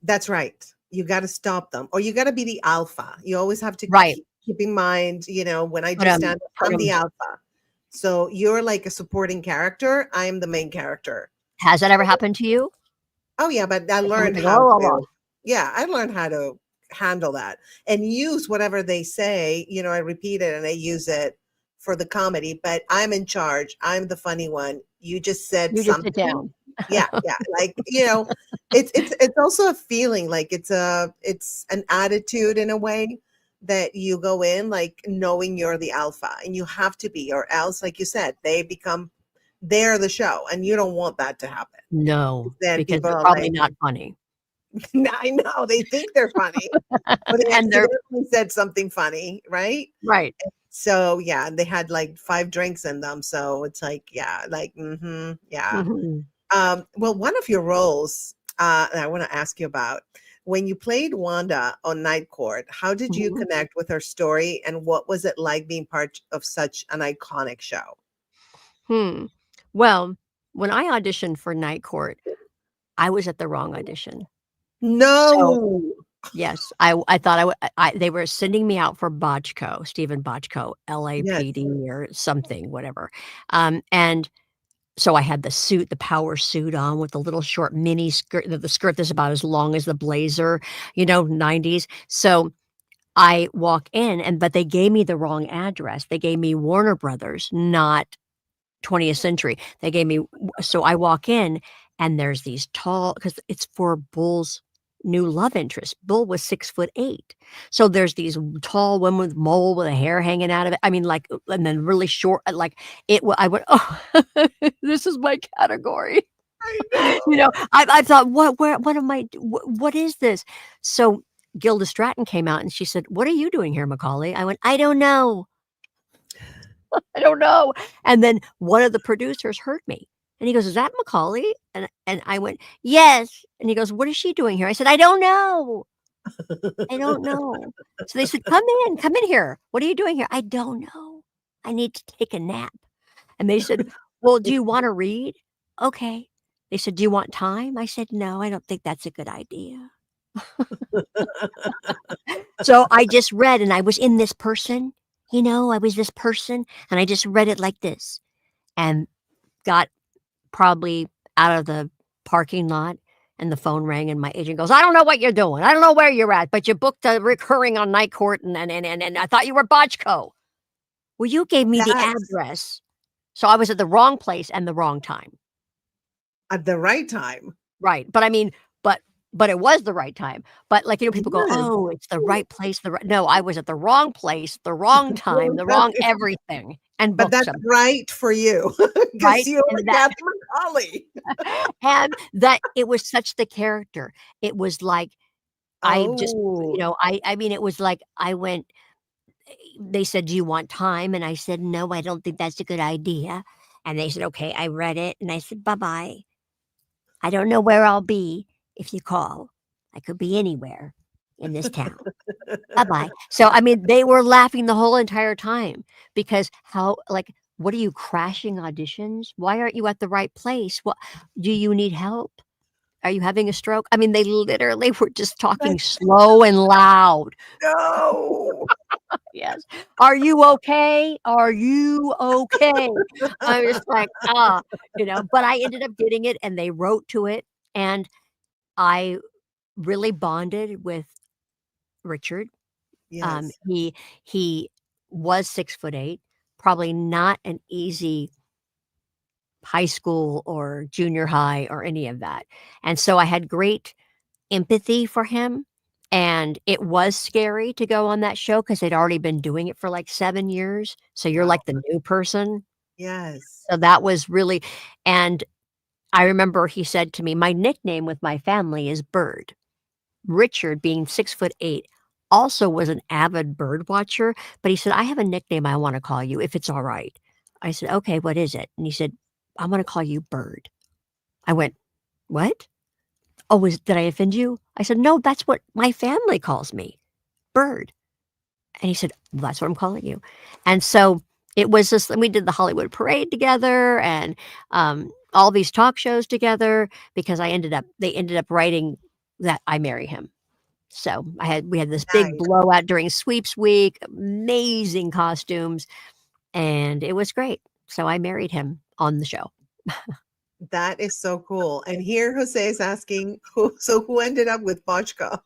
that's right. You gotta stop them, or you gotta be the alpha. You always have to Right. keep in mind, when I Put do 'em stand up, put I'm the 'em alpha. So you're like a supporting character, I am the main character. Has that So ever happened to you? oh, yeah, but I Like someone learned say, how "Oh, blah, blah." to yeah, I learned how to handle that and use whatever they say, I repeat it and I use it for the comedy, but I'm in charge. I'm the funny one. You just said You just sit something. down. Yeah, yeah, like, it's also a feeling, like, it's an attitude in a way that you go in, like, knowing you're the alpha, and you have to be, or else, like you said, they're the show, and you don't want that to happen. No, Then because people they're are probably like, not funny. I know, they think they're funny, but they And they're accidentally said something funny, right? right. So, yeah, and they had, like, 5 drinks in them, so it's like, yeah, like, mhm, yeah. Mhm, Well, one of your roles, that I wanna ask you about, when you played Wanda on Night Court, how did you mhm. connect with her story, and what was it like being part of such an iconic show? Hmm. Well, when I auditioned for Night Court, I was at the wrong audition. So, No. yes, I thought they were sending me out for Bochco, Stephen Bochco, Yes. LAPD or something, whatever. And so I had the suit, the power suit on with the little short mini skirt, the skirt that's about as long as the blazer, 90s. So I walk in but they gave me the wrong address. They gave me Warner Brothers, not 20th Century. They gave me so I walk in and there's these tall because it's for Bull's new love interest. Bull was 6'8". So there's these tall women with mole with the hair hanging out of it. I mean, like, and then really short, like I went, oh, this is my category. I know. I thought, what am I, what is this? So Gilda Stratton came out and she said, "What are you doing here, Macaulay?" I went, "I don't know. I don't know." And then one of the producers heard me and he goes, "Is that Macaulay?" And I went, "Yes." And he goes, "What is she doing here?" I said, "I don't know. I don't know." So they said, come in here. What are you doing here?" "I don't know. I need to take a nap." And they said, "Well, do you want to read?" "Okay." They said, "Do you want time?" I said, "No, I don't think that's a good idea." So I just read and I was in this person, I was this person and I just read it like this and got probably out of the parking lot and the phone rang and my agent goes, "I don't know what you're doing. I don't know where you're at, but you booked a recurring on Night Court and I thought you were Botchko." Well, you gave me the That's address. So I was at the wrong place and the wrong time. at the right time. Right, but I mean, but it was the right time. But, like, people go, Yes. "Oh, it's the right place, the right" No, I was at the wrong place, the wrong time, the wrong everything, and But booked that's some, right for you because right? you're And that Cathy McAuley. and that it was such the character. It was like, I just, Oh. I mean, it was like I went they said, "Do you want time?" And I said, "No, I don't think that's a good idea." And they said, "Okay." I read it, and I said, "Bye-bye. I don't know where I'll be if you call. I could be anywhere in this town. Bye-bye." So, I mean, they were laughing the whole entire time because "What are you crashing auditions? Why aren't you at the right place? What do you need help? Are you having a stroke?" I mean, they literally were just talking That's slow and loud. no. Yes. "Are you okay? Are you okay?" I was like, but I ended up getting it and they wrote to it and I really bonded with Richard. Yes. He was 6'8", probably not an easy high school or junior high or any of that. And so I had great empathy for him. And it was scary to go on that show because they'd already been doing it for like 7 years. So you're Wow. like the new person. Yes. So that was really, and I remember he said to me, "My nickname with my family is Bird." Richard, being 6'8", also was an avid bird watcher, but he said, "I have a nickname I wanna call you, if it's alright." I said, "Okay, what is it?" And he said, "I'm gonna call you Bird." I went, "What? Oh, did I offend you?" I said, "No, that's what my family calls me, Bird." And he said, "Well, that's what I'm calling you." And so, it was just and we did the Hollywood Parade together and, all these talk shows together because they ended up writing that I marry him. So we had this big Nice. blowout during sweeps week, amazing costumes, and it was great. So I married him on the show. That is so cool. And here Jose is asking who ended up with Bochco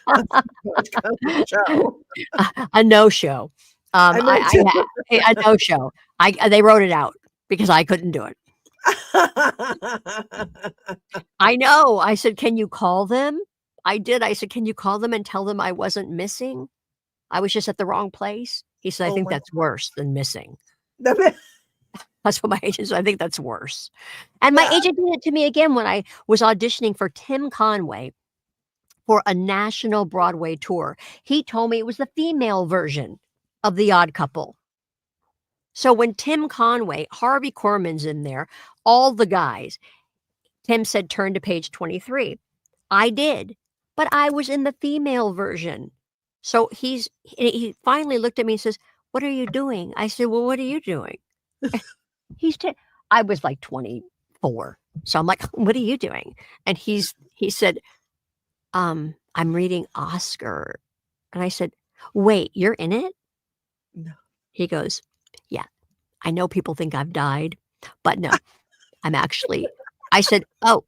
on Bochco show. A no-show. I know too. A no-show. They wrote it out because I couldn't do it. I know. I said, "Can you call them?" I did. I said, "Can you call them and tell them I wasn't missing? I was just at the wrong place?" He said, "I Oh think my that's worse than missing." God. That's what my agent said, "I think that's worse." And my Yeah. agent did it to me again when I was auditioning for Tim Conway for a national Broadway tour. He told me it was the female version of The Odd Couple. So when Tim Conway, Harvey Korman's in there, all the guys, Tim said, "Turn to page 23." I did, but I was in the female version. So he finally looked at me and says, "What are you doing?" I said, "Well, what are you doing?" He's t I was like 24. So I'm like, "What are you doing?" And he said, I'm reading Oscar. And I said, wait, you're in it? No. He goes, yeah, I know people think I've died, but no, I'm actually, I said, oh,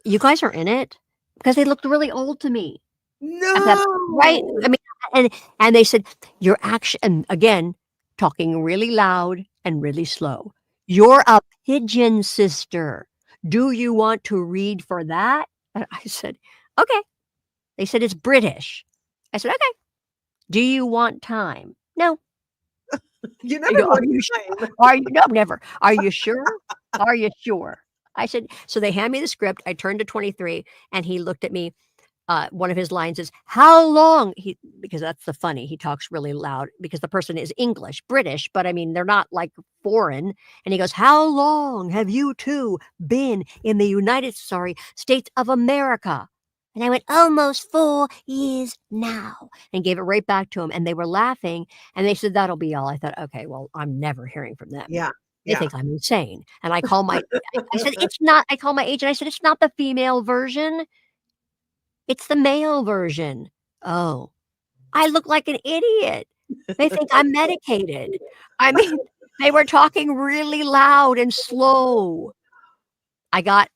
you guys are in it? Because they looked really old to me at that, right? I No. mean, and they said, you're actually, and again, talking really loud and really slow. You're a pigeon sister. Do you want to read for that? And I said, okay. They said it's British. I said, okay. Do you want time? No. You They never go, "Are want you su time. are you" no, never. "Are you sure? Are you sure?" I said so they hand me the script, I turned to 23, and he looked at me, one of his lines is, "How long?" Because that's the funny, he talks really loud because the person is English, British, but I mean, they're not, like, foreign, and he goes, "How long have you 2 been in the States of America?" And I went, "Almost 4 years now," and gave it right back to him, and they were laughing, and they said, "That'll be all." I thought, "Okay, well, I'm never hearing from them. Yeah. They Yeah. think I'm insane." And I said, "It's not." I called my agent, I said, "It's not the female version. It's the male version." "Oh, I look like an idiot. They think I'm medicated." I mean, they were talking really loud and slow. I got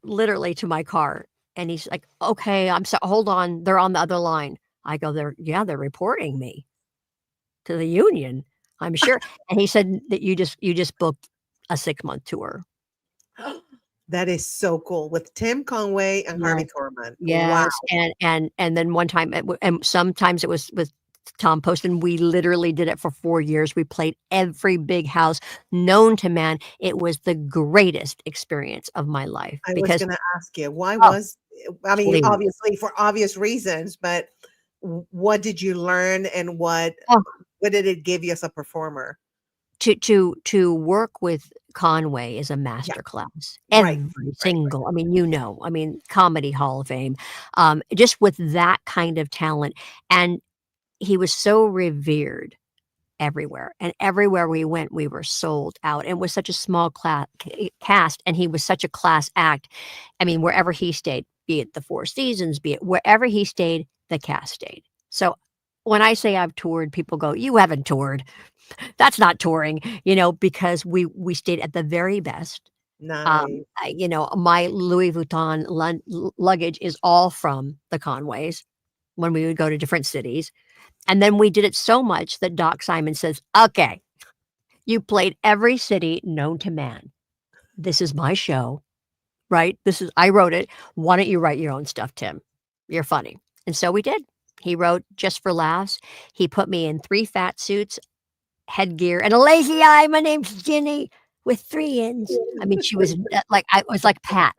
literally to my car, and he's like, "Okay, I'm so hold on, they're on the other line." I go, they're reporting me to the union, I'm sure." And he said that you just booked a 6-month tour. That is so cool with Tim Conway and Harvey Yes. Korman. Wow. Yes, and then one time and sometimes it was with Tom Poston, we literally did it for 4 years. We played every big house known to man. It was the greatest experience of my life I was because gonna ask you, why oh, was I mean, please. obviously for obvious reasons, but what did you learn and Oh, what did it give you as a performer? to work with Conway is a Yeah, master class. right, Every right, single I mean, I mean, Comedy Hall of Fame, just with that kind of talent, and he was so revered everywhere, and everywhere we went, we were sold out, and it was such a small cast, and he was such a class act. I mean, wherever he stayed, be it the Four Seasons, be it wherever he stayed, the cast stayed. So, when I say I've toured, people go, "You haven't toured." That's not touring, because we stayed at the very best. nice. My Louis Vuitton luggage is all from the Conways when we would go to different cities, and then we did it so much that Doc Simon says, "Okay, you played every city known to man. This is my show, right? I wrote it. Why don't you write your own stuff, Tim? You're funny." And so we did. He wrote Just for Laughs. He put me in 3 fat suits, headgear, and a lazy eye. "My name's Ginny with 3 N's." I mean, she was, I was like Pat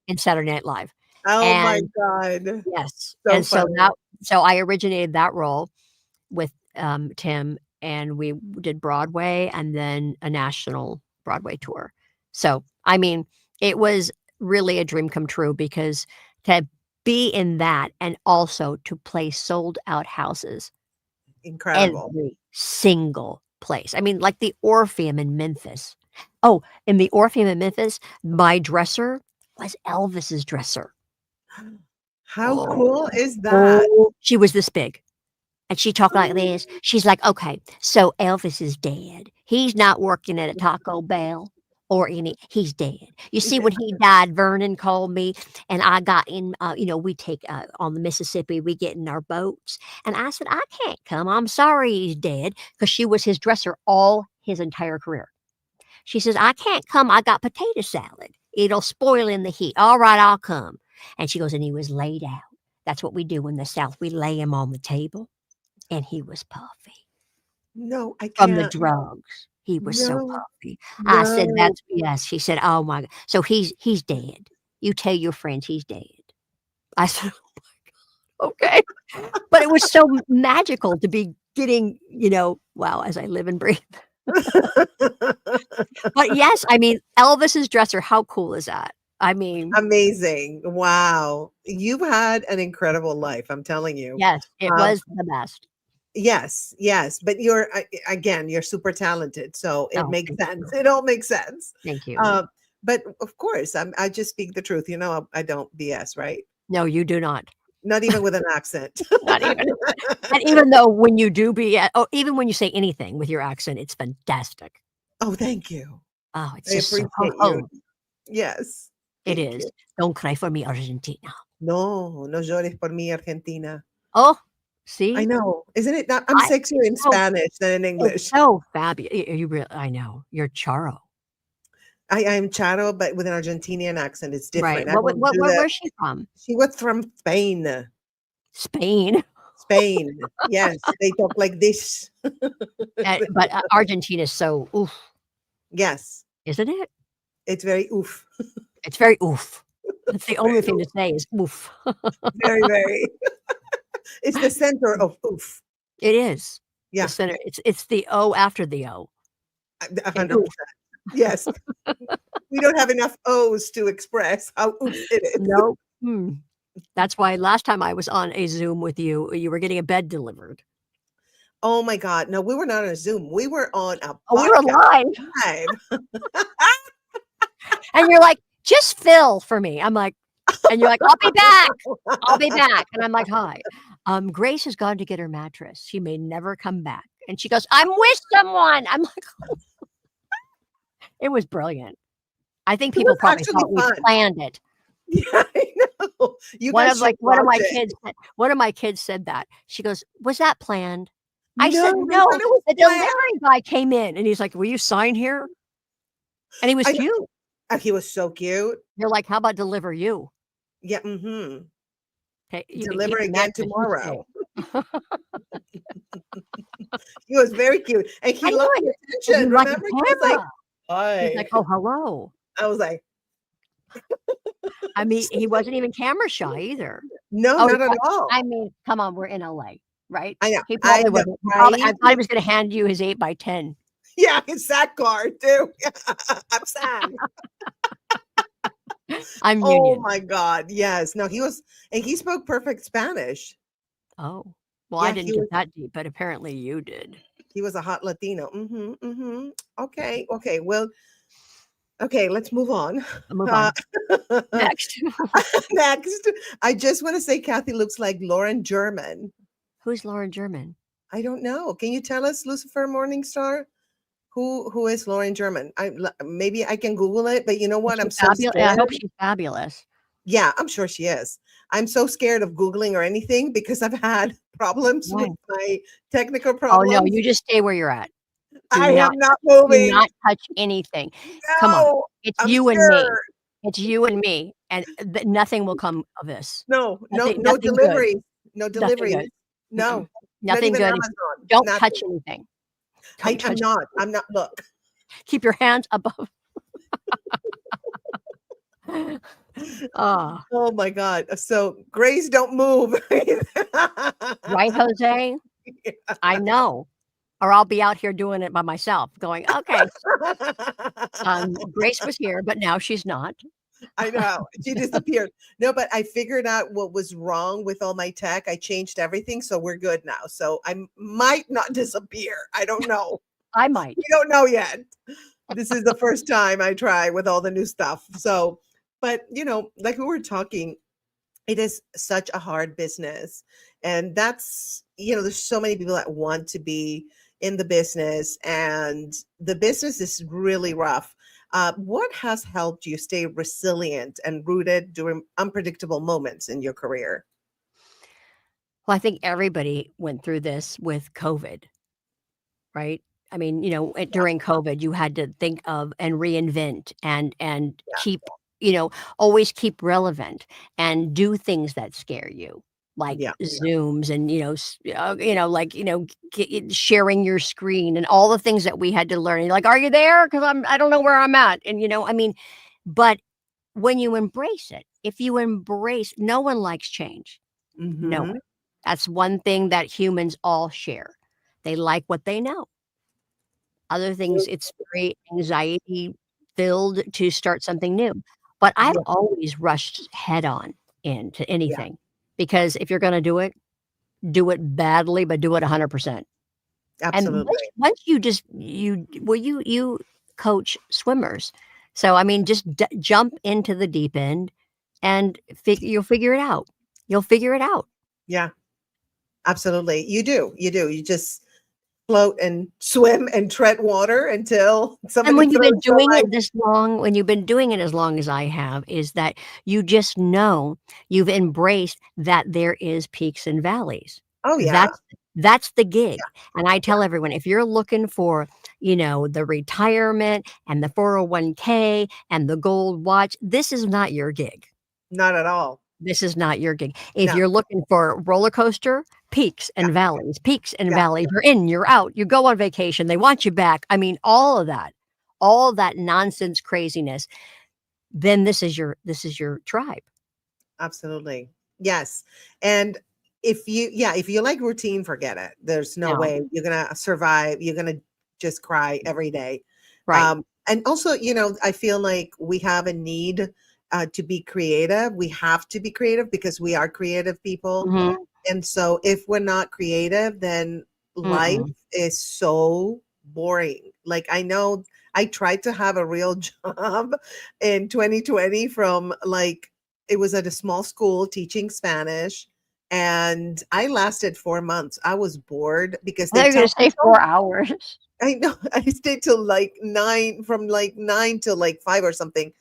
in Saturday Night Live. Oh my And god. yes, So and funny. so I originated that role with, Tim, and we did Broadway and then a national Broadway tour. So, I mean, it was really a dream come true because to be in that and also to play sold out houses Incredible. every single place. I mean, like the Orpheum in Memphis. Oh, in the Orpheum in Memphis, my dresser was Elvis's dresser. How Oh, cool is that? oh, she was this big. And she talked like this. She's like, "Okay, so Elvis is dead. He's not working at a Taco Bell or he's dead. You see, when he died, Vernon called me and I got in, we take on the Mississippi, we get in our boats. And I said, I can't come. I'm sorry he's dead," because she was his dresser all his entire career. She says, "I can't come. I got potato salad. It'll spoil in the heat. All right, I'll come." And she goes, and he was laid out. That's what we do in the South. We lay him on the table. And he was puffy No, I from the can't. drugs. He was so No, puffy. I said, no. "That's" yes. She said, "Oh my god. So he's dead. You tell your friends he's dead." I said, "Okay." But it was so magical to be getting, wow, as I live and breathe. But yes, I mean, Elvis's dresser, how cool is that? I mean, Amazing. Wow. You've had an incredible life, I'm telling you. yes, it Um, was the best. yes, yes, but again, you're super talented, so it Oh, makes thank sense. you. It all makes sense. Thank you. Um, But of course, I just speak the truth. I don't BS, right? No, you do not. Not even with an accent. Not even. And even though when you do even when you say anything with your accent, it's fantastic. Oh, thank you. Oh, it's I just so appreciate you. ho. Yes. It Thank is. you. Don't cry for me, Argentina. No, no llores por mí, Argentina. Oh, I see? know. Isn't it not? I'm sexier in So Spanish than in it's English. so fabulous. You really, I know. You're Charo. I'm Charo, but with an Argentinian accent. It's Right. different. I don't do that. Where's she from? She was from Spain. Spain. Spain. Yes, they talk like this. But Argentina is so oof, Yes, isn't it? it's very oof. It's very oof. That's the only Very thing oof. to say is oof. Very, very. It's the center of oof. It is. The Yeah, center. It's the O after the O. 100%. Yes. We don't have enough O's to express how oof it is. No. Hmm. That's why last time I was on a Zoom with you, you were getting a bed delivered. Oh my God. No, we were not on a Zoom. We were on a Oh, we were podcast live. live. And you're like, just fill for me. I'm like, and you're like, I'll be back. I'll be back. And I'm like, hi. Grace has gone to get her mattress. She may never come back. And she goes, I'm with someone. I'm like, it was brilliant. I think people probably actually thought we fun. planned it. Yeah, I know. You One guys of should one of my watch it. kids one of my kids said that. She goes, was that planned? I No, said, they no, said it was the planned. delivery guy came in and he's like, will you sign here? And he was I know. cute. He was so cute. You're like, how about deliver you? Yeah. Mm-hmm. Okay, you can Deliver keep the again mattress. You tomorrow. stay. He was very cute, and he I loved know the it. And he attention. liked the Remember, he was like, camera. He's "Hi." like, oh, hello. I was like, I mean, he wasn't even camera shy either. "No, Oh, not at all." I mean, come on, we're in LA, right? I know. He I probably know, wasn't. right? I thought he was going to hand you his 8x10. Yeah, his sack card too. I'm sad. I'm Oh Union. my God. Yes. No, and he spoke perfect Spanish. Oh, well, I Yeah, didn't get that deep, but apparently you did. he was a hot Latino. Mm-hmm. Mm-hmm. Okay. Okay. Well, okay, let's move on. Move on. Next. Next. I just want to say Cathy looks like Lauren German. Who's Lauren German? I don't know. Can you tell us, Lucifer Morningstar? Who is Lauren German? Maybe I can Google it, but you know what? I'm so scared. I hope she's fabulous. Yeah, I'm sure she is. I'm so scared of Googling or anything because I've had problems with my technical problems. Oh no, you just stay where you're at. I am not moving. Do not touch anything. No, come on. It's I'm you scared. and me. It's you and me. And nothing will come of this. No nothing deliveries. good. No deliveries. No. Nothing good. Amazon. Don't Nothing. touch anything. I'm not. Look. Keep your hands above. Oh my God. So Grace, don't move. Right, Jose? Yeah. I know. Or I'll be out here doing it by myself, going, okay. Grace was here, but now she's not. I know. She disappeared. No, but I figured out what was wrong with all my tech. I changed everything. So we're good now. So I might not disappear. I don't know. I might. We don't know yet. This is the first time I try with all the new stuff. So, but like we were talking, it is such a hard business. And that's, there's so many people that want to be in the business, and the business is really rough. What has helped you stay resilient and rooted during unpredictable moments in your career? Well, I think everybody went through this with COVID, right? I mean, during COVID, you had to think of and reinvent and keep, always keep relevant and do things that scare you, like Zooms and, sharing your screen and all the things that we had to learn. You're like, are you there? Because I don't know where I'm at. And, but when you embrace it, no one likes change. Mm-hmm. No one. That's one thing that humans all share. They like what they know. Other things, it's very anxiety filled to start something new. But I've always rushed head on into anything because if you're going to do it badly, but do it 100%. Absolutely. And once you coach swimmers, So, I mean, just jump into the deep end and you'll figure it out. You'll figure it out. Yeah, absolutely. You do. You do. You just float and swim and tread water until And somebody when you've throws been the doing light. it this long, when you've been doing it as long as I have, is that you just know you've embraced that there is peaks and valleys. Oh, yeah. That's the gig. Yeah. And I Yeah. tell everyone, if you're looking for, the retirement and the 401k and the gold watch, this is not your gig. Not at all. This is not your gig. If No. you're looking for roller coaster, Yeah. peaks and Yeah. valleys, you're in, you're out, you go on vacation, they want you back. I mean, all of that nonsense craziness, then this is your tribe. Absolutely. Yes. And if you like routine, forget it. There's no No. way you're going to survive. You're going to just cry every day. Right. And also, I feel like we have a need to be creative. We have to be creative because we are creative people. Mhm. And so if we're not creative, then life Mm-mm. is so boring. Like I know I tried to have a real job in 2020 from like it was at a small school teaching Spanish and I lasted 4 months. I was bored because I thought they you were gonna tell me say 4 hours. I know. I stayed till like 9, from like 9 till like 5 or something,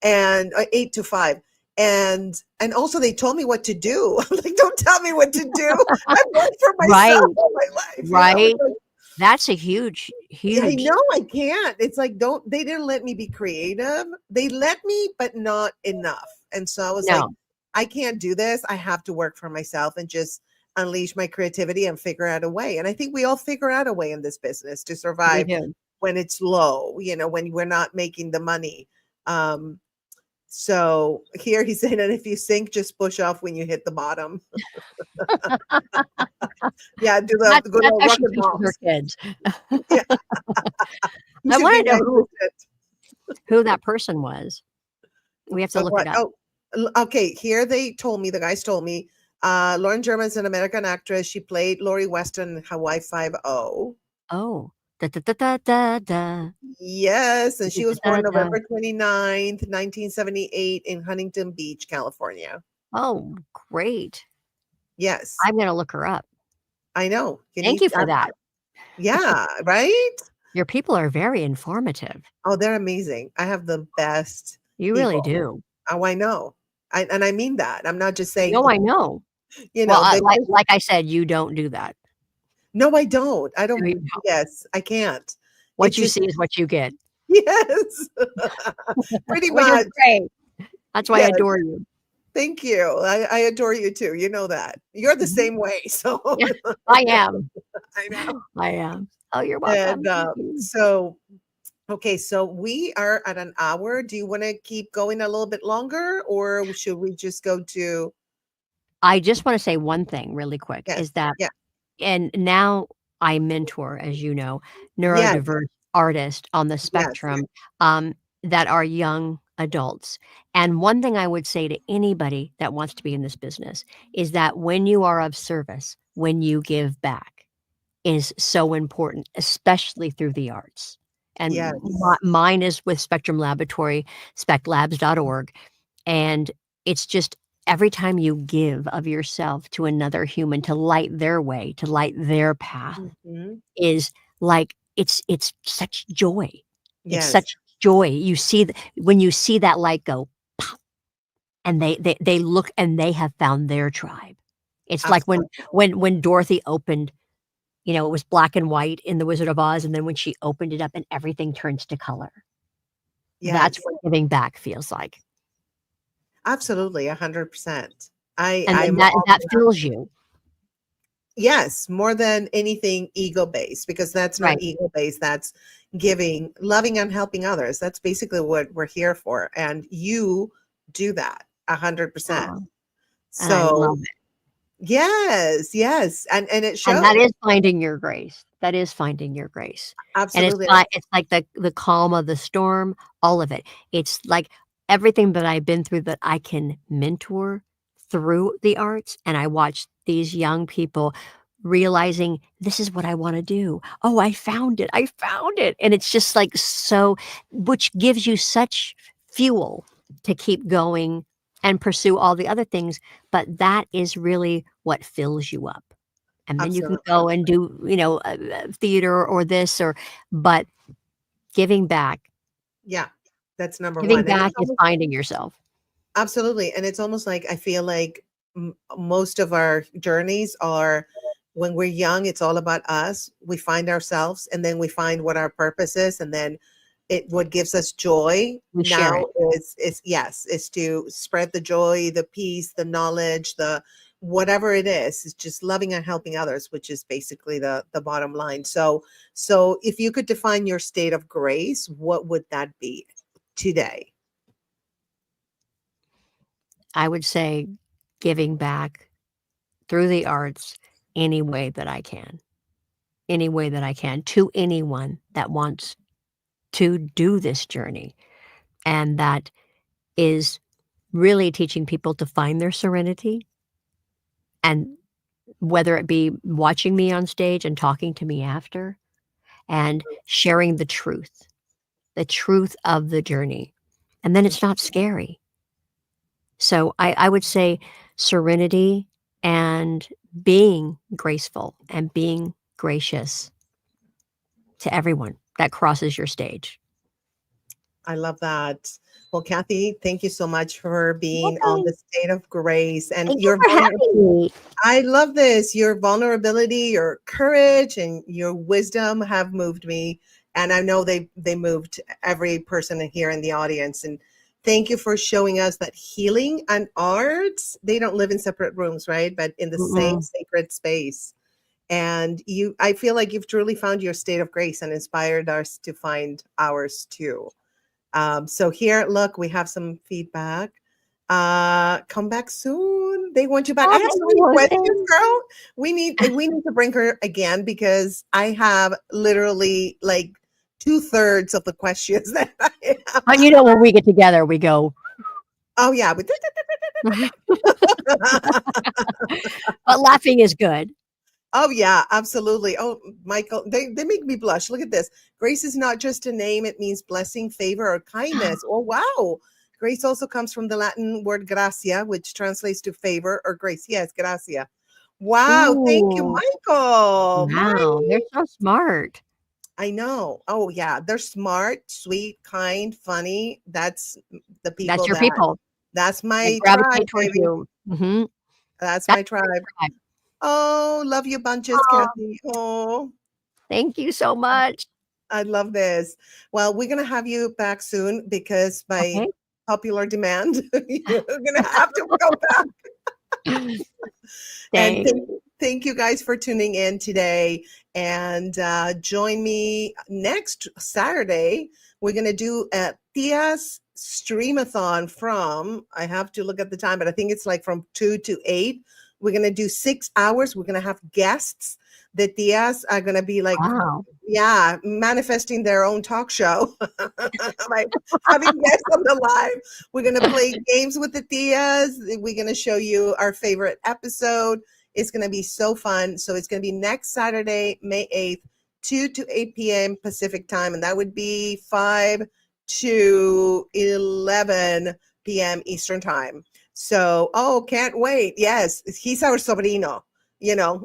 and 8 to 5. And also they told me what to do. I'm like, don't tell me what to do. I've worked for Right, myself all my life, right. It's like, That's a huge, yeah, I huge know I can't. It's like, don't they didn't let me be creative. They let me, but not enough. And so I was like, no, I can't do this. I have to work for myself and just unleash my creativity and figure out a way. And I think we all figure out a way in this business to we survive do. when it's low, when we're not making the money. Um, so here he's saying that if you sink, just push off when you hit the bottom. Yeah, do the good That's old how she rocket teaches her bombs. kids. Yeah, you I should be wanna know my who assistant. who that person was. We have to look it What? up. Oh, okay. Here they told me, the guys told me, Lauren German's an American actress. She played Lori Weston in Hawaii Five-O. Oh. Da, da, da, da, da, da. Yes, and Da, she da, was da, born da. November 29th, 1978 in Huntington Beach, California. Oh, great. Yes, I'm gonna look her up. I know. You Thank need you for that. yeah, right? Your people are very informative. Oh, they're amazing. I have the best You really people. do. Oh, I know. And I mean that. I'm not just saying, No, I know. Well, they like I said, you don't do that. no, I don't. I No, don't. you don't. Yes, I can't. What It's you just see is what you get, yes. Pretty which is much. great. That's why I Yes. adore you. Thank you. I adore you too. You know that. You're the Mhm. same way. So Yeah, I am. I know. I am. Oh, you're And welcome. Thank you. so okay, so we are at an hour. Do you want to keep going a little bit longer or should we just go to I just wanna say one thing really quick yes. is that Yeah. and now I mentor, as you know, Yes. neurodiverse artists on the Yes. spectrum, um, that are young adults. And one thing I would say to anybody that wants to be in this business is that when you are of service, when you give back is so important, especially through the arts. And Yes. mine is with Spectrum Laboratory, speclabs.org. And it's just every time you give of yourself to another human to light their way, to light their path Mhm. is like it's such joy. It's Yes. such joy. You see when you see that light go pop, and they look and they have found their tribe. It's like when Absolutely. when Dorothy opened, it was black and white in The Wizard of Oz, and then when she opened it up and everything turns to color. That's Yes. what giving back feels like. Absolutely. 100%. And then I'm that all fills you. yes, more than anything ego-based, because that's not Right. ego-based, that's giving, loving, and helping others. That's basically what we're here for, and you do that 100%. Aw, and I So, love it. yes, yes, and it And that shows. is finding your grace. That is finding your grace. And Absolutely. it's like the calm of the storm, all of it. It's like everything that I've been through that I can mentor through the arts, and I watch these young people realizing this is what I want to do. Oh, I found it. I found it. And it's just like so, which gives you such fuel to keep going and pursue all the other things. But that is really what fills you up. And then you can Absolutely. go and do, theater or this but giving back, Yeah, that's number giving one. And back it's is almost finding yourself. absolutely. And it's almost like I feel like most of our journeys are when we're young, it's all about us. We find ourselves and then we find what our purpose is. And then what gives us joy We share now it. is yes, is to spread the joy, the peace, the knowledge, the whatever it is just loving and helping others, which is basically the bottom line. So if you could define your state of grace, what would that be today? I would say giving back through the arts any way that I can, any way that I can to anyone that wants to do this journey. And that is really teaching people to find their serenity. And whether it be watching me on stage and talking to me after and sharing the truth of the journey. And then it's not scary. So I would say serenity and being graceful and being gracious to everyone that crosses your stage. I love that. Well, Cathy, thank you so much for being on Okay. the state of grace and Thank you your for having me. I love this. Your vulnerability, your courage, and your wisdom have moved me. And I know they moved every person here in the audience. And thank you for showing us that healing and art, they don't live in separate rooms, right? But in the same Mm-mm. sacred space. And I feel like you've truly found your state of grace and inspired us to find ours too. So here, look, we have some feedback. Come back soon. They want you back. I Oh, have so thank many you. questions, girl. We need to bring her again because I have literally like 2/3 of the questions that I have. But when we get together, we go, Oh yeah, but but laughing is good. oh yeah, absolutely. Oh, Michael, they make me blush. Look at this. Grace is not just a name, it means blessing, favor, or kindness. Oh wow. Grace also comes from the Latin word gracia, which translates to favor or grace. Yes, gracia. Wow, thank you, Ooh, Michael. wow. They're so smart. I know. Oh yeah, they're smart, sweet, kind, funny. That's the That's people your people. that's They my tribe, gravitate towards baby. you. Mhm. That's That's my your tribe. tribe. Oh, love you bunches, Aw, Cathy. Oh. thank you so much. I love this. Well, we're going to have you back soon because by Okay. popular demand, you're going to have to go back. And Thanks. thank you guys for tuning in today. And join me next Saturday. We're going to do a Tia's Streamathon from, I have to look at the time, but I think it's like from 2 to 8. We're going to do 6 hours. We're going to have guests. The Tias are going to be like, Wow. yeah, manifesting their own talk show. Like having guests on the live. We're going to play games with the Tias. We're going to show you our favorite episode. It's going to be so fun. So it's going to be next Saturday, May 8th, 2 to 8 p.m. Pacific time. And that would be 5 to 11 p.m. Eastern time. So, oh, can't wait. Yes, he's our sobrino.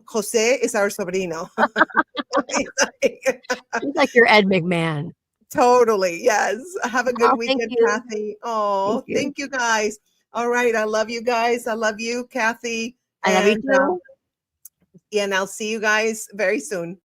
Jose is our sobrino. He's like your Ed McMahon. Totally. Yes. Have a good Oh, thank weekend, you. Cathy. Thank Oh, you. thank you guys. All right. I love you guys. I love you, Cathy. I love you And too. yeah, and I'll see you guys very soon.